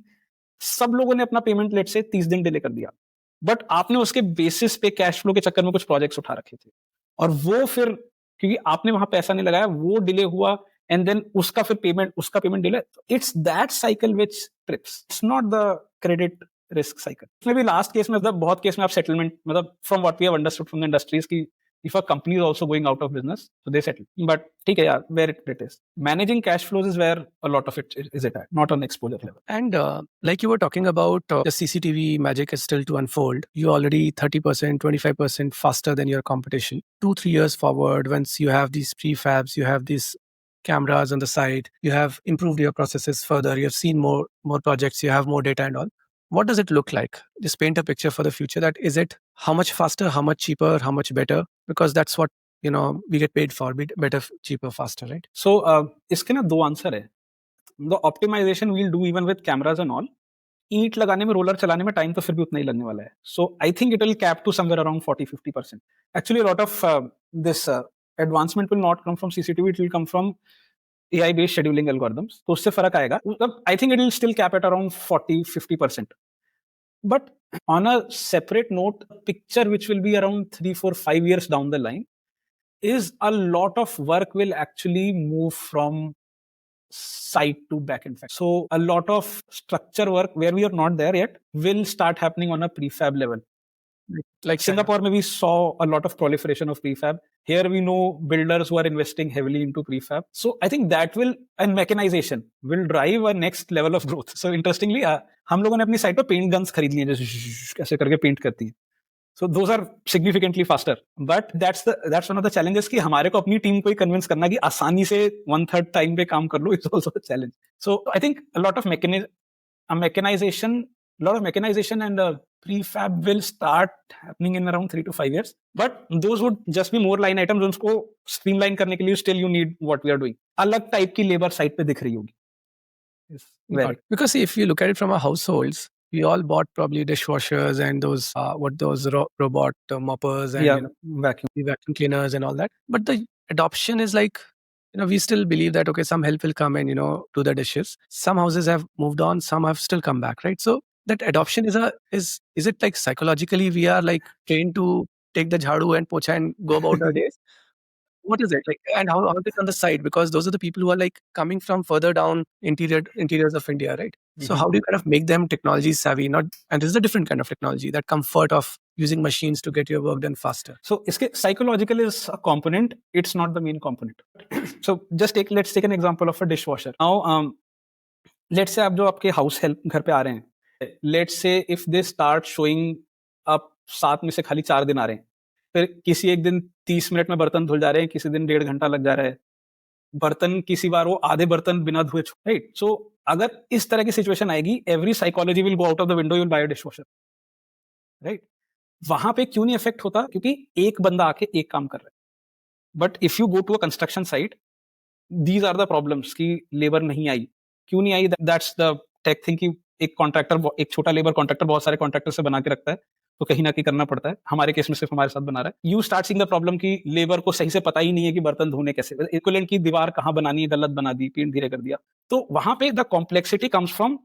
सब लोगों ने अपना payment late से 30 दिन delay कर दिया, but आपने उसके बेसिस पे कैश फ्लो के चक्कर में कुछ प्रोजेक्ट्स उठा रखे थे और वो फिर क्योंकि आपने वहां पैसा नहीं लगाया वो डिले हुआ and then उसका payment delay, it's that cycle which trips, it's not the credit risk cycle. Maybe last case में मतलब बहुत केस में आप सेटलमेंट, मतलब from what we have understood from the industries की if a company is also going out of business so they settle, but ठीक है यार, where it is managing cash flows is where a lot of it is at, not on exposure level. And like you were talking about, the CCTV magic is still to unfold. You're already 30%, 25% faster than your competition. 2-3 years forward, once you have these prefabs, you have these cameras on the side, you have improved your processes further, you have seen more projects, you have more data and all. What does it look like? Just paint a picture for the future. That is it how much faster, how much cheaper, how much better? Because that's what we get paid for, better, cheaper, faster, right? So इसके ना दो answer है. The optimization we'll do even with cameras and all. ईंट लगाने में, roller चलाने में time तो फिर भी उतना ही लगने वाला है. So I think it will cap to somewhere around 40-50%. Actually lot of this advancement will not come from CCTV, it will come from AI based scheduling algorithms, तो उससे फर्क आएगा. I think it will still cap at around 40-50%. But on a separate note, picture which will be around 3-4-5 years down the line is a lot of work will actually move from site to back end. So a lot of structure work where we are not there yet will start happening on a prefab level. Like Singapore, we saw a lot of proliferation of prefab. Here we know builders who are investing heavily into prefab. So I think that will, and mechanization will drive a next level of growth. So interestingly, हम लोगों ने अपनी site पे paint guns खरीद लिए जैसे कैसे करके पेंट करती है. So those are significantly faster. But that's one of the challenges कि हमारे को अपनी टीम को ही कन्विंस करना कि आसानी से 1/3 टाइम पे काम कर लो, is also a challenge. So I think a lot of mechanization and prefab will start happening in around 3 to 5 years. But those would just be more line items. उनको streamline करने के लिए still you need what we are doing. अलग type की labour site पे दिख रही होगी. Because if you look at it from our households, we all bought probably dishwashers and those robot moppers and vacuum cleaners and all that. But the adoption is like, we still believe that okay, some help will come and do the dishes. Some houses have moved on, some have still come back, right? So that adoption is it like psychologically we are like trained to take the jhadu and pocha and go about our days? What is it like, and how is it on the side? Because those are the people who are like coming from further down interiors of India, right? Mm-hmm. So how do you kind of make them technology savvy? And this is a different kind of technology, that comfort of using machines to get your work done faster. So iske psychological is a component, it's not the main component. So let's take an example of a dishwasher. Now let's say आप जो आपके house help घर पे आ रहे हैं, let's say if they start showing up 7 में से खाली 4 दिन आ रहे हैं, फिर किसी एक दिन 30 मिनट में बर्तन धुल जा रहे हैं, किसी दिन 1.5 घंटा लग जा रहा है, बर्तन किसी बार वो आधे बर्तन बिना धुए, राइट? सो अगर इस तरह की सिचुएशन आएगी, every psychology will go out of the window, you will buy a dishwasher, right? वहां पे क्यों नहीं इफेक्ट होता? क्योंकि एक बंदा आके एक काम कर रहा है. But if you go to a construction site, these are the problems कि लेबर नहीं आई. क्यों नहीं आई? दैट्स द टेक थिंग कि एक छोटा लेबर कॉन्ट्रैक्टर बहुत सारे कॉन्ट्रैक्टर से बना के रखता है, तो कहीं ना कहीं करना पड़ता है. हमारे केस में सिर्फ हमारे साथ बना रहा है. You start seeing the problem कि लेबर को सही से पता ही नहीं है कि बर्तन धोने कैसे, इक्विवेलेंट की दीवार कहाँ बनानी है, गलत बना दी, पेंट धीरे कर दिया. तो वहां पे द कॉम्प्लेक्सिटी कम्स फ्रॉम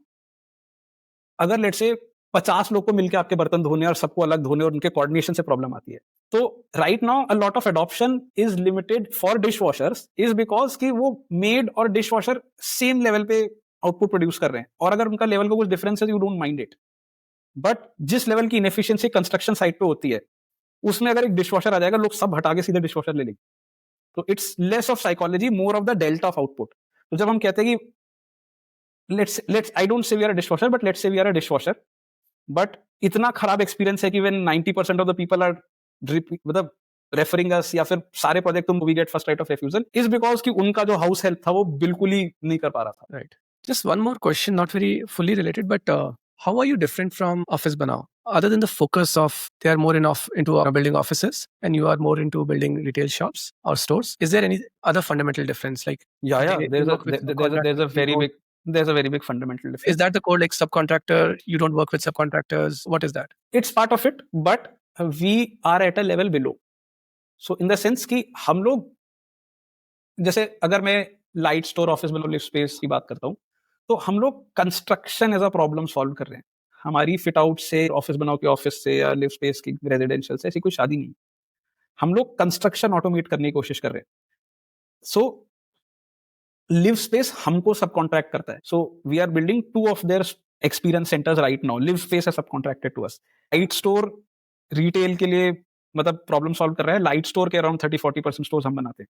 अगर लेट्स से 50 लोग को मिलकर आपके बर्तन धोने और सबको अलग धोने और उनके कोऑर्डिनेशन से प्रॉब्लम आती है. तो right now a lot of adoption is limited for dish washers is because कि वो मेड और डिश वॉशर सेम लेवल पे आउटपुट प्रोड्यूस कर रहे हैं, और अगर उनका लेवल का कुछ डिफरेंस है you don't mind it. But जिस लेवल की इनएफिशिएंसी कंस्ट्रक्शन साइट पे होती है, उसमें अगर एक डिश वॉशर आ जाएगा, लोग सब हटा के सीधे डिश वॉशर ले लेंगे. तो it's less of psychology, more of the delta of output. तो जब हम कहते हैं कि let's I don't say we are a dishwasher, but let's say we are a dishwasher, but इतना खराब एक्सपीरियंस है कि when 90% of the people are मतलब रेफरिंग अस या फिर सारे प्रोजेक्ट तुम we get first right of refusal is because कि उनका जो हाउस हेल्प था वो बिल्कुल ही नहीं कर पा रहा था. Right. Just one more question, not very fully related, but how are you different from Office Banao? Other than the focus of they are more into building offices and you are more into building retail shops or stores, is there any other fundamental difference? Like there's a very big fundamental difference. Is that the core, like subcontractor? You don't work with subcontractors. What is that? It's part of it, but we are at a level below. So in the sense कि हम लोग जैसे अगर मैं light store office में Livspace की बात करता हूँ, तो हम लोग construction as a problem solve कर रहे हैं. हमारी फिट आउट से ऑफिस बनाओ के ऑफिस से या लिव स्पेस की रेजिडेंशियल से ऐसी कोई शादी नहीं. हम लोग कंस्ट्रक्शन ऑटोमेट करने की कोशिश कर रहे हैं. सो लिव स्पेस हमको सब कॉन्ट्रैक्ट करता है. So we are building 2 of their experience centres right now. Livspace है subcontracted to us. Light store retail के लिए मतलब प्रॉब्लम सॉल्व कर रहा है. लाइट स्टोर के अराउंड 30-40% स्टोर्स हम बनाते हैं.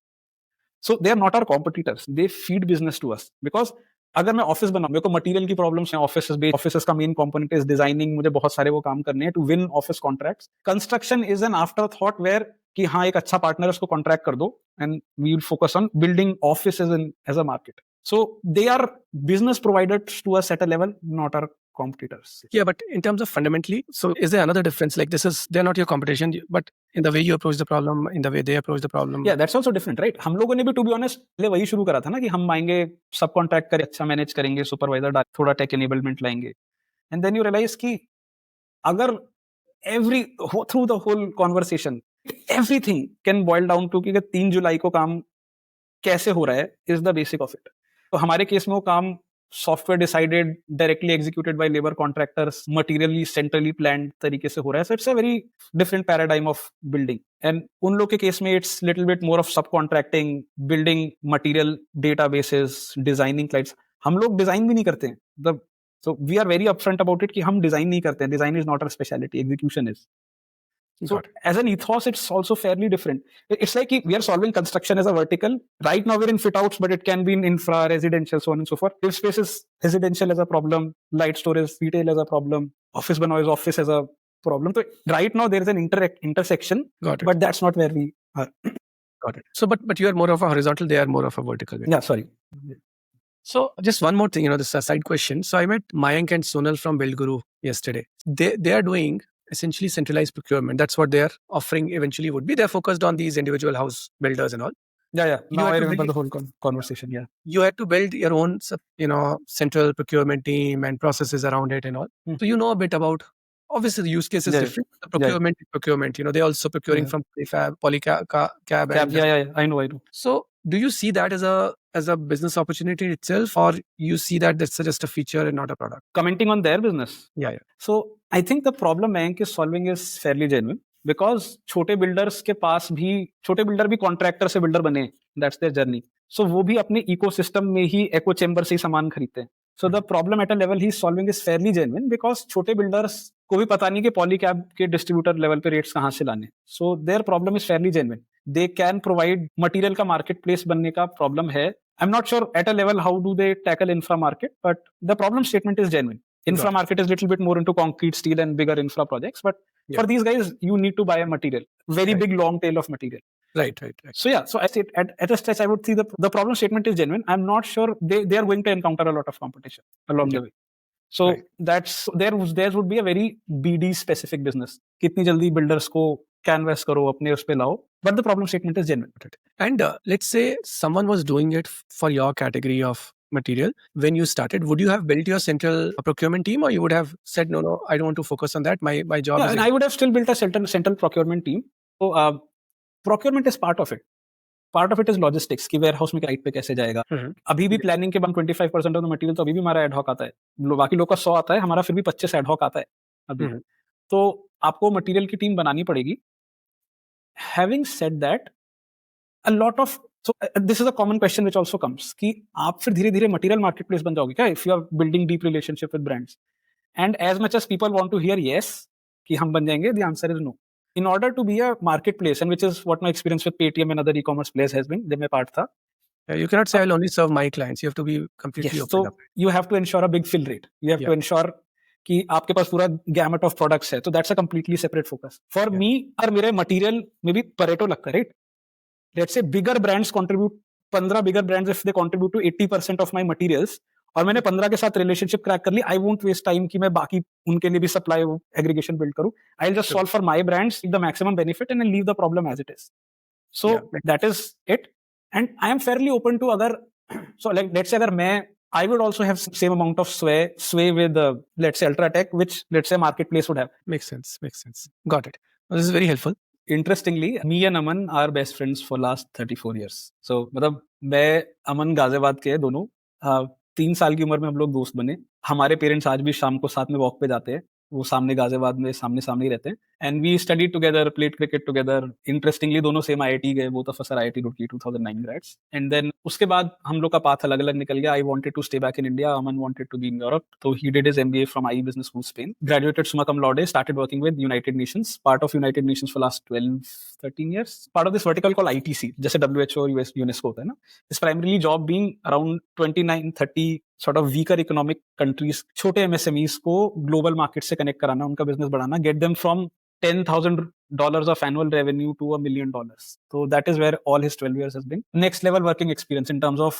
So they are not our competitors, they feed business to us. Because अगर मैं ऑफिस बनाऊं, मेरे को मटेरियल की प्रॉब्लम्स है. ऑफिस का मेन कंपोनेंट इज डिजाइनिंग. मुझे बहुत सारे वो काम करने हैं to win office contracts. Construction is an afterthought where कि हाँ एक अच्छा पार्टनर उसको कॉन्ट्रैक्ट कर दो and we will focus on building office as a market. So they are business providers to us at a level, not our competitors. Yeah, but in terms of fundamentally, so is there another difference? Like they're not your competition, but in the way you approach the problem, in the way they approach the problem. Yeah, that's also different, right? हम लोगों ने भी to be honest पहले वही शुरू करा था ना कि हम आएंगे सब कॉन्ट्रैक्ट करें, अच्छा मैनेज करेंगे, सुपरवाइजर थोड़ा टेक एनेबलमेंट लाएंगे. And then you realize कि अगर through the whole conversation, everything can boil down to कि 3 जुलाई को काम कैसे हो रहा है is the basic of it. तो हमारे केस में वो काम software decided, directly executed by labour contractors, materially centrally planned तरीके से हो रहा है. So it's a very different paradigm of building. And उन लोग के केस में it's little bit more of subcontracting, building material databases, designing clients. हम लोग डिजाइन भी नहीं करते हैं. So we are very upfront about it कि हम डिजाइन नहीं करते हैं. Design is not our speciality, execution is. So as an ethos, it's also fairly different. It's like we are solving construction as a vertical. Right now we're in fit outs, but it can be in infra, residential, so on and so forth. Live space is residential as a problem. Light store is retail as a problem. Office banao is office as a problem. So right now there is an intersection, but that's not where we are. Got it. So, but you are more of a horizontal. They are more of a vertical. Yeah, sorry. So just one more thing, this is a side question. So I met Mayank and Sonal from Build Guru yesterday. They are doing essentially centralized procurement. That's what they are offering eventually would be. They're focused on these individual house builders and all. Yeah. Now I remember the whole conversation. Yeah. You had to build your own, central procurement team and processes around it and all. So you know a bit about, obviously the use case is different. The procurement, they're also procuring from prefab, polycab. Yeah. I know. So do you see that as a business opportunity itself, or you see that that's just a feature and not a product? Commenting on their business. Yeah. So I think the problem Mayank is solving is fairly genuine, because छोटे builders के पास भी छोटे builder भी contractor से builder बने. That's their journey. सो वो भी अपने इकोसिस्टम में ही एको चेम्बर से ही सामान खरीदते हैं. So the problem at a level he solving is fairly genuine, because छोटे बिल्डर्स को भी पता नहीं कि पॉलीकैब के डिस्ट्रीब्यूटर लेवल पे रेट्स कहाँ से लाने. So their problem is fairly genuine. They can provide material का मार्केट प्लेस बनने का प्रॉब्लम है. I am not sure at a level how do they tackle infra market, but the problem statement is genuine. Infra market is little bit more into concrete, steel and bigger infra projects. But for these guys, you need to buy a material. Very big long tail of material. Right. So I say at a stretch, I would see the problem statement is genuine. I'm not sure they are going to encounter a lot of competition along the way. So there would be a very BD specific business. Kitni jaldi builders ko canvas karo, apne us pe lao. But the problem statement is genuine. And let's say someone was doing it for your category of material when you started. Would you have built your central procurement team, or you would have said no, I don't want to focus on that, my job is and I would have still built a central procurement team. So procurement is part of it. Part of it is logistics कि ware house में right पे कैसे जाएगा. अभी भी planning के बाद 25% of the material तो अभी भी हमारा एडहॉक आता है. बाकी लोग का 100 आता है, हमारा फिर भी 25 एडहॉक आता है अभी. तो आपको मटेरियल की टीम बनानी पड़ेगी. Having said that, a lot of, so this is a common question which also comes कि आप फिर धीरे धीरे मटेरियल मार्केटप्लेस बन जाओगे क्या if you are building deep relationship with brands. And as much as people want to hear yes कि हम बन जाएंगे, the answer is no. In order to be a marketplace, and which is what my experience with Paytm and other e-commerce players has been, जब मैं part था. You cannot say I'll only serve my clients. You have to be completely open up. You have to ensure a big fill rate. You have to ensure कि आपके पास पूरा gamut of products है. So that's a completely separate focus. For me, और मेरे material में भी Pareto लगता है, right? Let's say bigger brands contribute, 15 bigger brands if they contribute to 80% of my materials, और मैंने 15 के साथ रिलेशनशिप क्रैक कर ली, आई वोंट वेस्ट टाइम कि मैं बाकी उनके लिए भी सप्लाई एग्रीगेशन बिल्ड करूं. I will just solve for my brands the maximum benefit and leave the problem as it is. So that is it. And I am fairly open to अगर, so like let's say अगर मैं, I would also have same amount of sway with let's say Ultratech, which let's say marketplace would have. Makes sense. Got it. Well, this is very helpful. Interestingly, me and Aman are best friends for last 34 years. So मतलब मैं अमन गाजियाबाद के दोनों 3 साल की उम्र में हम लोग दोस्त बने. हमारे पेरेंट्स आज भी शाम को साथ में वॉक पे जाते हैं. वो सामने गाजियाबाद में सामने ही रहते हैं. And we study together, played cricket together. Interestingly दोनों सेम IIT गए, both of us are IIT Roorkee 2009 grads. And then उसके बाद हम लोग का पाथ अलग अलग निकल गया. I wanted to stay back in India, Aman wanted to be in Europe. तो he did his MBA from IE business school Spain, graduated summa cum laude, started working with United Nations, part of United Nations for last 12-13 years, part of this vertical called ITC, जैसे WHO और UNESCO होता है ना. His primarily job being around 29-30 sort of weaker economic countries, छोटे MSMEs को global market से connect कराना, उनका business बढ़ाना, get them from $10,000 of annual revenue to $1 million. So that is where all his 12 years has been. Next level working experience in terms of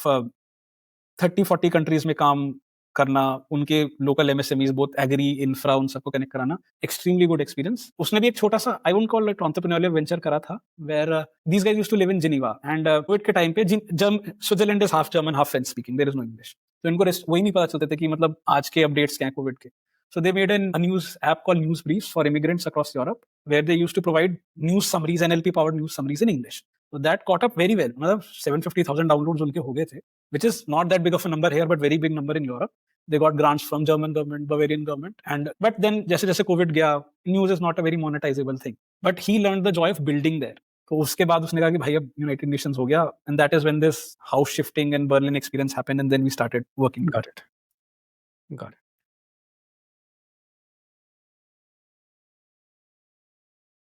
30-40 countries में काम करना, उनके local MSMEs, both agri, infra, उन सबको connect कराना. Extremely good experience. उसने भी एक छोटा सा, I won't call it entrepreneurial venture करा था, where these guys used to live in Geneva. And covid के टाइम पे Switzerland is half German half French speaking, there is no English. तो इनको वही नहीं पता चलते थे कि मतलब आज के अपडेट्स क्या हैं कोविड के. So they made a news app called News Briefs for immigrants across Europe, where they used to provide news summaries, NLP-powered news summaries in English. So that caught up very well. मतलब 750,000 downloads उनके हो गए थे, which is not that big of a number here, but very big number in Europe. They got grants from German government, Bavarian government, and but then जैसे जैसे COVID गया, news is not a very monetizable thing. But he learned the joy of building there. तो उसके बाद उसने कहा कि भाई अब United Nations हो गया, and that is when this house shifting and Berlin experience happened, and then we started working. Got it.